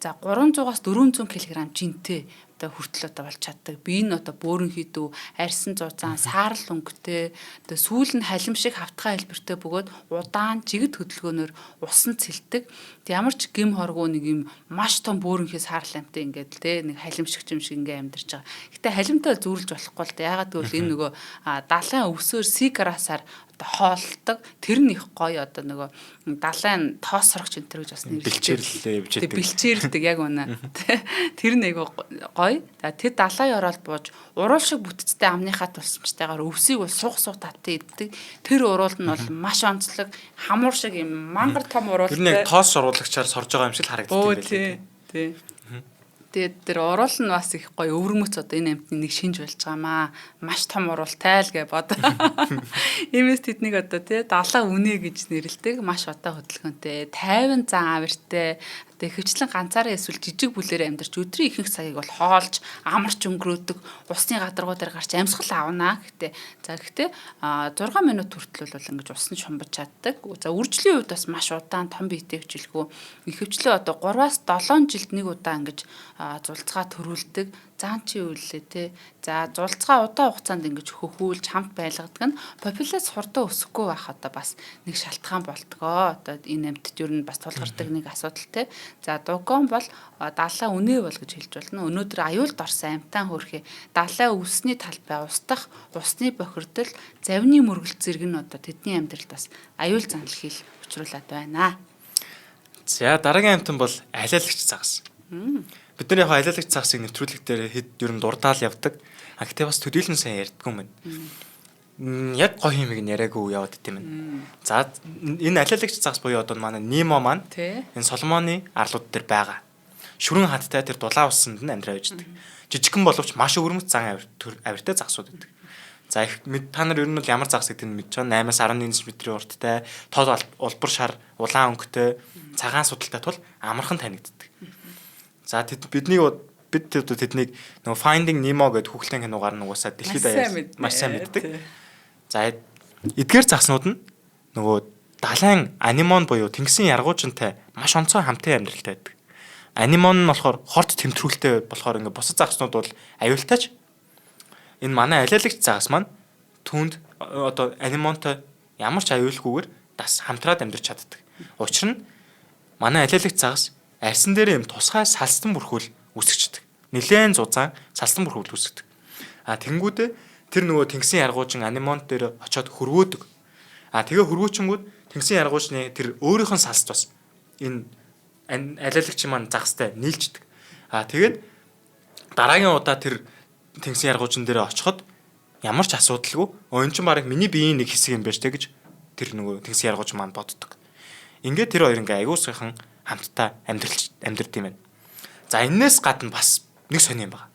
За 300-аас 400 кг жинтэй одоо хүртэл одоо болж чаддаг. Би энэ одоо бөөрөн хідүү, арьсан зузаан, саарл өнгөтэй, одоо сүүл нь халим шиг хавтгай хэлбэртэй бөгөөд удаан жигд хөдөлгөөнөөр усан цэлдэг. Ямар ч гим хоргоо нэг юм маш том бөөрөнхий саарл амтай ингээд те нэг халим шиг юм шиг ингээд амьдарч байгаа. Гэтэ халимтай зүүрлж болохгүй л да. Ягаад гэвэл энэ нөгөө далайн өвсөөр сигарасаар одоо хоолдог тэр нь их гоё одоо нөгөө далайн тоос сорогч энэ төр гэж бас бэлчээрлээ явж байдаг. Бэлчээрдэг яг үнэ. Тэр нэг гоё. За тэр далайн ороод бууж уруул шиг бүтцтэй амныхаа тулсмжтайгаар өвсийг бол сух таттай иддэг. Тэр уруулд нь бол маш онцлог хамуур шиг юм мангар том уруултай. Тэр нэг тоос оруулагчаар сорж байгаа юм шиг харагддаг юм байна. Тий. Тэгээд тэр уруул нь бас их гоё өвөрмөц одоо энэ амтны нэг шинж болж байгаамаа. Маш том уруултай л гэж бод. Иймээс тэднийг одоо тий далаа үнэ гэж нэрлэдэг. Маш одоо хөдөлгөөнтэй, 50 зан авиртай. Тэгээ хөвчлэн ганцаараа эсвэл жижиг бүлээр амьдарч өдрийн ихэнх цагийг бол хоолж, амарч өнгөрөөдөг, усны гадаргуу дээр гарч амьсгал авна гэхдээ. За гэхдээ 6 минут хүртэл бол ингэж усан шумбаж чаддаг. За үржлийн үед бас маш удаан том биетэй хвчлэхүү. Ихэвчлэн одоо 3-аас 7 жилд нэг удаа ингэж зулцгаа төрүүлдэг. Заан чи үлээ те. За зулцгаа удаан хугацаанд ингэж хөхүүлж хамт байлгадаг нь популяц хурдан өсөхгүй байх одоо бас нэг шалтгаан болдгоо. Одоо энэ амьтад юу н бас тулгардаг нэг асуудал те. За дугон бол далаа үнэ бол гэж хэлж болно. Өнөөдөр аюулд орсон амтан хөрхий далаа өвсний талбай устдах усны бохирдол завны мөргөл зэрэг нь одоо тэдний амьдралд бас аюул занлахыг учруулад байна. За дараагийн амтан бол алиалагч загас. Бид нар яг алиалагч загсыг нэвтрүүлэг дээр хэд ер нь дурдаал явдаг. Гэхдээ бас төдийлөн сайн ярьдгүй юм байна. Яг гоё юм ийг яриаггүй яваад идэм байна. За энэ алиалагч загас буюу одоо манай Немо маань энэ Соломоны арлууд дээр байгаа. Шүрэн хаттай тэр дулаан усанд нь амьдраа явждаг. Жижигхэн боловч маш өвөрмөц зан авиртай загсууд байдаг. За та нар ер нь бол ямар загс гэдгийг мэдж байгаа. 8-аас 11 см урттай, тод улбар шар, улаан өнгөтэй, цагаан судалтай тул амархан танигддаг. За тэднийг нөгөө Finding Nemo гэдэг хүүхэлдэйн киногаар нугасаа дэлхийд маш сайн мэддэг. За эдгээр загснууд нь нөгөө далайн анимон буюу тэнгисийн яргуучантай маш онцгой хамтын амьдралтай байдаг. Анимон нь болохоор хорт тэмтрүүлтэй болохоор ингээ бусад загснууд бол аюултайч. Энэ манай алиалагч загас маань түнд одоо анимонтой ямар ч аюулгүйгээр бас хамтраад амьдарч чаддаг. Учир нь манай алиалагч загас арьсан дээр юм тусгай салстан бүрхүүл үсгчдэг. Нилээн зузаан салстан бүрхүүл үсгдэг. Тэнгүүдээ тэр нөгөө тэнгисийн яргуучин анимонт дээр очиод хөрвөөдөг. Тэгээ хөрвөөчингүүд тэнгисийн яргуучны тэр өөрийнх нь салст бас энэ алиалагч маань загастай нийлждэг. Тэгээд дараагийн удаа тэр тэнгисийн яргуучин дээр очиход ямар ч асуудалгүй энэ чинь баг миний биеийн нэг хэсэг юм байна штэ гэж тэр нөгөө тэнгисийн яргууч маань боддог. Ингээд тэр хоёр ингээ аягүй сайхан хамтдаа амьдрд юм байна. За энээс гадна бас нэг сони юм байна.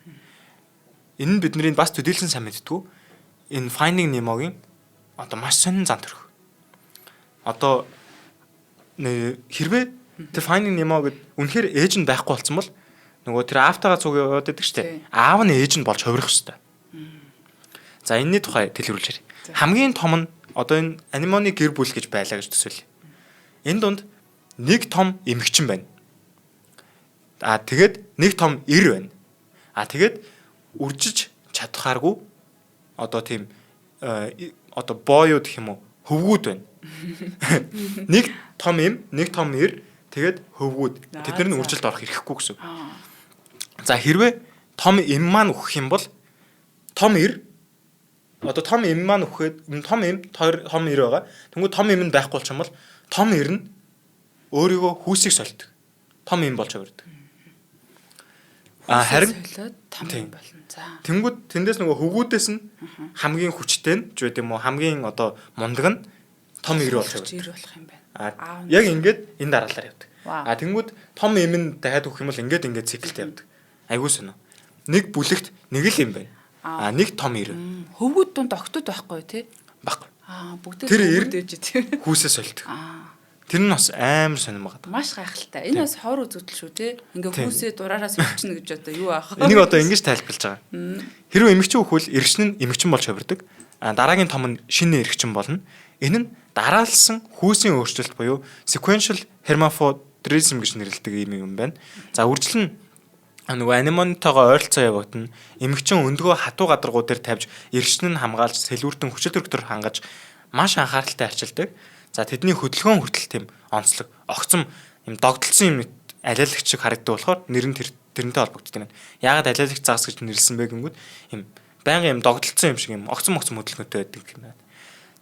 Энэ нь бидний бас төдийлсэн сайн мэдтгүү. Энэ Finding Nemo-гийн одоо маш сонин зан төрх. Одоо хэрвээ тэр Finding Nemo гэд үнэхээр ээж нь байхгүй болсон бол нөгөө тэр аавтайгаа цуг яваад байдаг штэ. Аав нь ээж нь болж хувирах штэ. За энэний тухай дэлгэрүүлж ярив. Хамгийн том нь одоо энэ анимоны гэр бүл гэж байлаа гэж төсөөлье. Энэ дунд нэг том эмэгчин байна. Тэгээд нэг том эр байна. Тэгээд үржиж чадхааргүй одоо тийм одоо боёуд гэх юм уу хөвгүүд байна. Нэг том эм, нэг том эр, тэгээд хөвгүүд. Тэд нар нь үржилд орох эрхгүй гэсэн. За хэрвээ том эм маань үхэх юм бол том эр одоо том эм маань үхэхэд том эм том эр байгаа. Тэнгүү том эм нь байхгүй болчих юм бол том эр нь өөрийгөө хүүсийг сольдог. Том эм болж авирдаг. Харин том юм болно. За. Тэнгүүд тэндээс нөгөө хөвгүүдээс нь хамгийн хүчтэй нь ч байд юм уу хамгийн одоо мундаг нь том эр болж авирдаг. Эр болох юм байна. Яг ингээд энэ дараалал явдаг. Вау. Тэнгүүд том эм нь дахиад үхэх юм бол ингээд циклтэй явдаг. Айгуу сонио. Нэг бүлэгт нэг л юм байна. Нэг том эр. Хөвгүүд дунд октод байхгүй тий? Баггүй. Бүгд тэр эр ээж тий. Хүүсээ сольдог. Тэр нь бас амар сонирм байгаа. Маш гайхалтай. Энэ бас хоор үзэгдэл шүү тий. Ингээ хүүсээ дураараас өвчнө гэж одоо юу аах. Энийг одоо ингэж тайлбарлаж байгаа. Хэрвээ эмэгчин үхвэл эргэж нь эмэгчин болж хувирдаг. Дараагийн том нь шинэ эргэгчин болно. Энэ нь дараалсан хүүсийн өөрчлөлт буюу sequential hermaphroditism гэж нэрлэдэг юм байна. За үржил нь нөгөө анимонтойгоо ойролцоо явагдана. Эмэгчин өндгөө хатуу гадаргуу дээр тавьж эргэгчин нь хамгаалж сэлүүртэн хүчил төрөөр хангаж маш анхааралтай арчилдаг. За тэдний хөдөлгөөн хүртэл тийм онцлог, огцом юм догдолцсон юм алиалагч шиг харагддаг болохоор нэр нь тэрнтэй холбогддог юм. Яагаад алиалагч загас гэж нэрлсэн бэ гэнгүүт юм байнгын юм догдолцсон юм шиг юм огцом хөдөлгөөнтэй байдаг юм байна.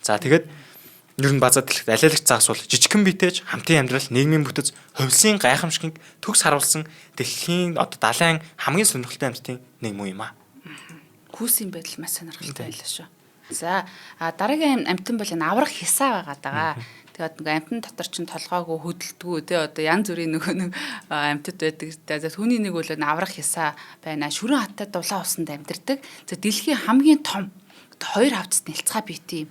За тэгээд ер нь базаад хэлэхэд алиалагч загас бол жижигхэн биетэж хамтын амьдрал, нийгмийн бүтэц, хувьсын гайхамшигт төгс харуулсан дэлхийн одоо далайн хамгийн сонирхолтой амьтдын нэг юм аа. Хүүсийн байдал маш сонирхолтой байлаа шүү. За дараагийн амтан бол энэ аврах хисаа байгаа даа. Тэгээд нөгөө амтан дотор чинь толгойгоо хөдөлдгүү тий одоо янз бүрийн нэг амтад байдаг. За түүний нэг бол аврах хисаа байна. Шүрэн хаттай дулаан усанд амьдардаг. За дэлхийн хамгийн том хоёр хавцад нэлцгай биет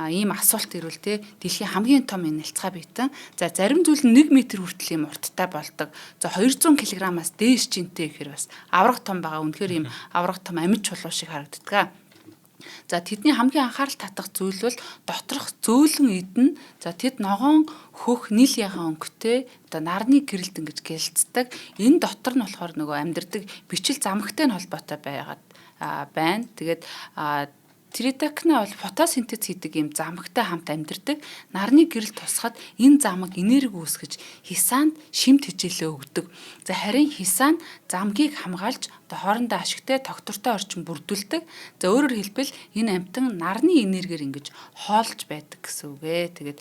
ийм асуулт ирвэл тий дэлхийн хамгийн том энэ нэлцгай биетэн. За зарим зүйл нь 1 м хүртэл ийм урттай болдог. За 200 кг-аас дээш жинтэй гэхээр бас аврах том байгаа. Үнэхээр ийм аврах том амьд чулуу шиг харагддаг. За тэдний хамгийн анхаарал татах зүйл бол доторх зөөлөн идэн за тэд ногоон хөх нийл ягаан өнгөтэй одоо нарны гэрэлт ингэж гэлцдэг. Энэ дотор нь болохоор нөгөө амьдардаг бичил замгтай нь холбоотой байгаад байна. Тэгээд Тридакна бол фотосинтез хийдэг юм замгтай хамт амьдардаг. Нарны гэрэл тусахад энэ замаг энерги үүсгэж хисаанд шимт хичээлээ өгдөг. За харин хисаан замгийг хамгаалж хоорондоо ашигтай тогтвортой орчин бүрдүүлдэг. За өөрөөр хэлбэл энэ амьтан нарны энергиэр ингэж хоолж байдаг гэсэн үг ээ. Тэгээд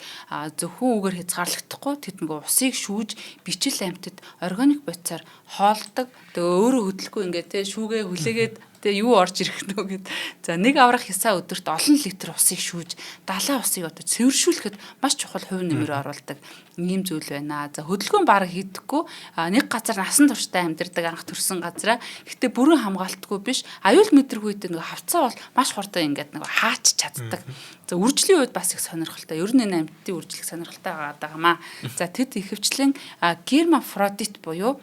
зөвхөн үгээр хязгаарлагдахгүй тэд нэг усыг шүүж бичил амьтад органик бодисоор хоолдог. Тэгээ өөрөө хөдлөхгүй ингээд те шүүгээ хүлээгээд тэгээ юу орж ирэх нөө гэд. За нэг аврах хисаа өдөрт олон литр усыг шүүж далайн усыг одоо цэвэршүүлэхэд маш чухал хувь нэмрээ оруулдаг ийм зүйл байна. За хөдөлгөөн бараг хийдэггүй нэг газар насан туршдаа амьдардаг анх төрсэн газараа гэхдээ бүрэн хамгаалтгүй биш аюул мэдрэггүй үед нэг хавцаа бол маш хурдан ингээд нэг хаач чаддаг. За үржлийн үед бас их сонирхолтой. Ер нь энэ амьтдын үржлэх сонирхолтой байгаамаа. За тэд ихэвчлэн гермафродит буюу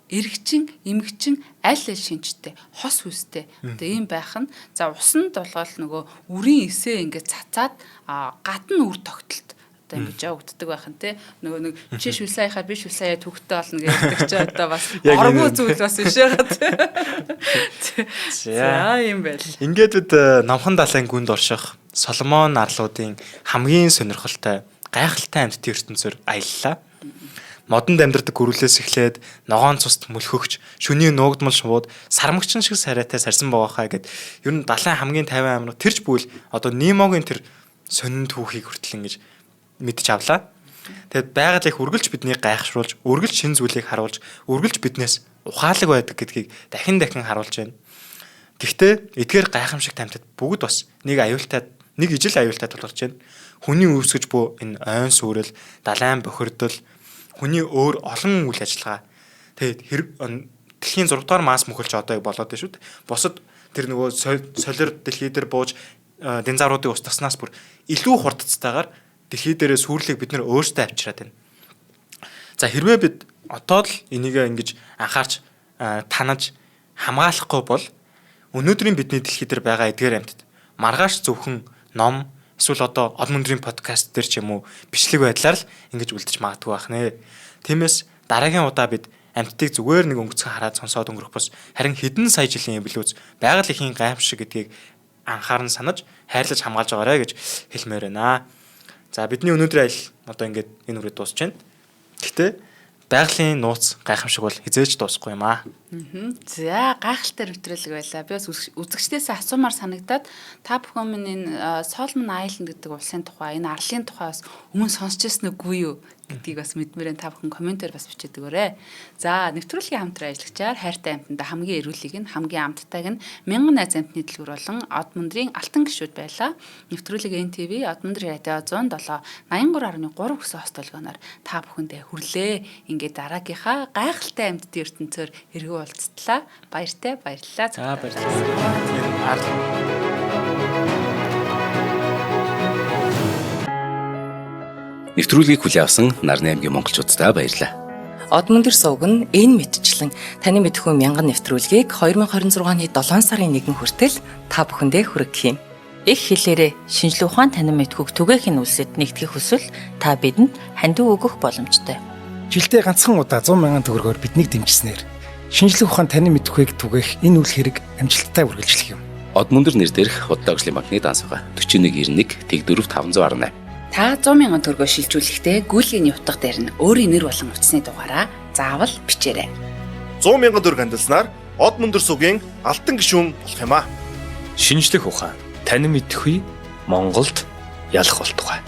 эргчин, эмгчин аль шинжтэй, хос хүстэй. Одоо ийм байх нь за усанд болгол нөгөө үрийн эсээ ингээд цацаад гадна үр тогтолт одоо ингэж явагддаг байх нь те нөгөө нэг чи шүлсаяхаар би шүлсаяа төгтөө болно гэдэг чи одоо бас оргуу зүйл бас биш байгаа те. За юм байл. Ингээд бид номхон далайн гүнд орших Соломон арлуудын хамгийн сонирхолтой гайхалтай амьтдын ертөнцөөр аяллаа. Модонд амьдардаг гөрүүлээс эхлээд ногоон цуст мөлхөгч, шөнийн нуугдмал шууд, сармагчин шиг сарайтай сарсан байгаахаа гэд ер нь далайн хамгийн 50 амраг тэрч бүйл одоо Нимогийн тэр сонин түүхийг хүртэл ингэж мэдж авлаа. Тэгэд байгаль их үргэлж биднийг гайхшруулж, үргэлж шин зүйлийг харуулж, үргэлж биднээс ухаалаг байдаг гэдгийг дахин харуулж байна. Гэхдээ эдгээр гайхамшигт амьтад бүгд бас нэг ижил аюултай тулгарч байна. Хүний үүсгэж буй энэ ойн сүрэл, далайн бохирдол, хүний өөр олон үйл ажиллагаа. Тэгээд дэлхийн 6 дугаар масс мөхөлч одоо болоод байна шүү дээ. Босод тэр нөгөө солир дэлхий дээр бууж динзавруудыг устгаснаас бүр илүү хурдцтайгаар дэлхий дээрээ сүрлийг бид нөр өөрсдөө авчираад байна. За хэрвээ бид одоо л энийг ингэж анхаарч танаж хамгаалахгүй бол өнөөдрийн бидний дэлхий дээр байгаа эдгээр амьтад маргааш зөвхөн ном, эсвэл одоо од мөндрийн подкаст дээр ч юм уу бичлэг байдлаар л ингэж үлдэж магадгүй байх нэ. Тиймээс дараагийн удаа бид амьтдыг зүгээр нэг өнгөцгөн хараад сонсоод өнгөрөх бус харин хэдэн сая жилийн эвлүүц байгаль эхийн гайхамшиг гэдгийг анхааран санаж хайрлаж хамгаалж байгаарэ гэж хэлмээр байна. За бидний өнөөдрийн аялал одоо ингээд энэ үрээ дуусч байна. Гэтэ байгалийн нууц гайхамшиг бол хизээж дуусахгүй юм аа. За гайхалтай нэвтрүүлэг байлаа. Би бас үзэгчдээс асуумаар санагдаад та бүхэн минь энэ Solomon Island гэдэг улсын тухай, энэ арлын тухай бас өмнө сонсч байсан үгүй юу гэдгийг бас мэдмээрэн та бүхэн комментээр бас бичээд өгөөрэй. За нэвтрүүлгийн хамтран ажиллагчаар хайртай амьтанда хамгийн эрүүлийг нь хамгийн амттайг нь мянган найз амьтны дэлгүүр болон од мөндрийн алтан гишүүд байлаа. Нэвтрүүлэг NTV од мөндрийн радио 107 83.3 гэсэн хост толгооноор та бүхэндээ хүрлээ. Ингээд дараагийнхаа гайхалтай амьтдын ертөнцөөр эргүү уулзтлаа. Баяртай баярлалаа. За баярлалаа. Нэвтрүүлгийг хүлээн авсан Нарны аймгийн монголчуудаа баярлалаа. Од мөндөр сувг нь энэ мэдчлэн таны мэдхүй мянган нэвтрүүлгийг 2026 оны 7 сарын 1 хүртэл та бүхэндээ хүргэх юм. Их хэлээрээ шинжлэх ухаан танин мэдхүйг түгээхийн үлсэд нэгтгэх хүсвэл та бидэнд хандив өгөх боломжтой. Жилдээ ганцхан удаа 100,000 төгрөгөөр биднийг дэмжснээр шинжлэх ухаан танин мэдхүйг түгээх энэ үйл хэрэг амжилттай үргэлжлэх юм. Од мөндөр нэр дээрх Худлаа ажлын банкны дансгаа 4191 Тэг 4518. Та 100,000 төгрөгөөр шилжүүлэхдээ гүйлгийн утга дээр нь өөрийн нэр болон утасны дугаараа заавал бичээрэй. 100,000 төгрөг хандалснаар од мөндөр сувгийн алтан гишүүн болох юм а. Шинжлэх ухаан танин мэдхгүй Монголд ялах болтугай.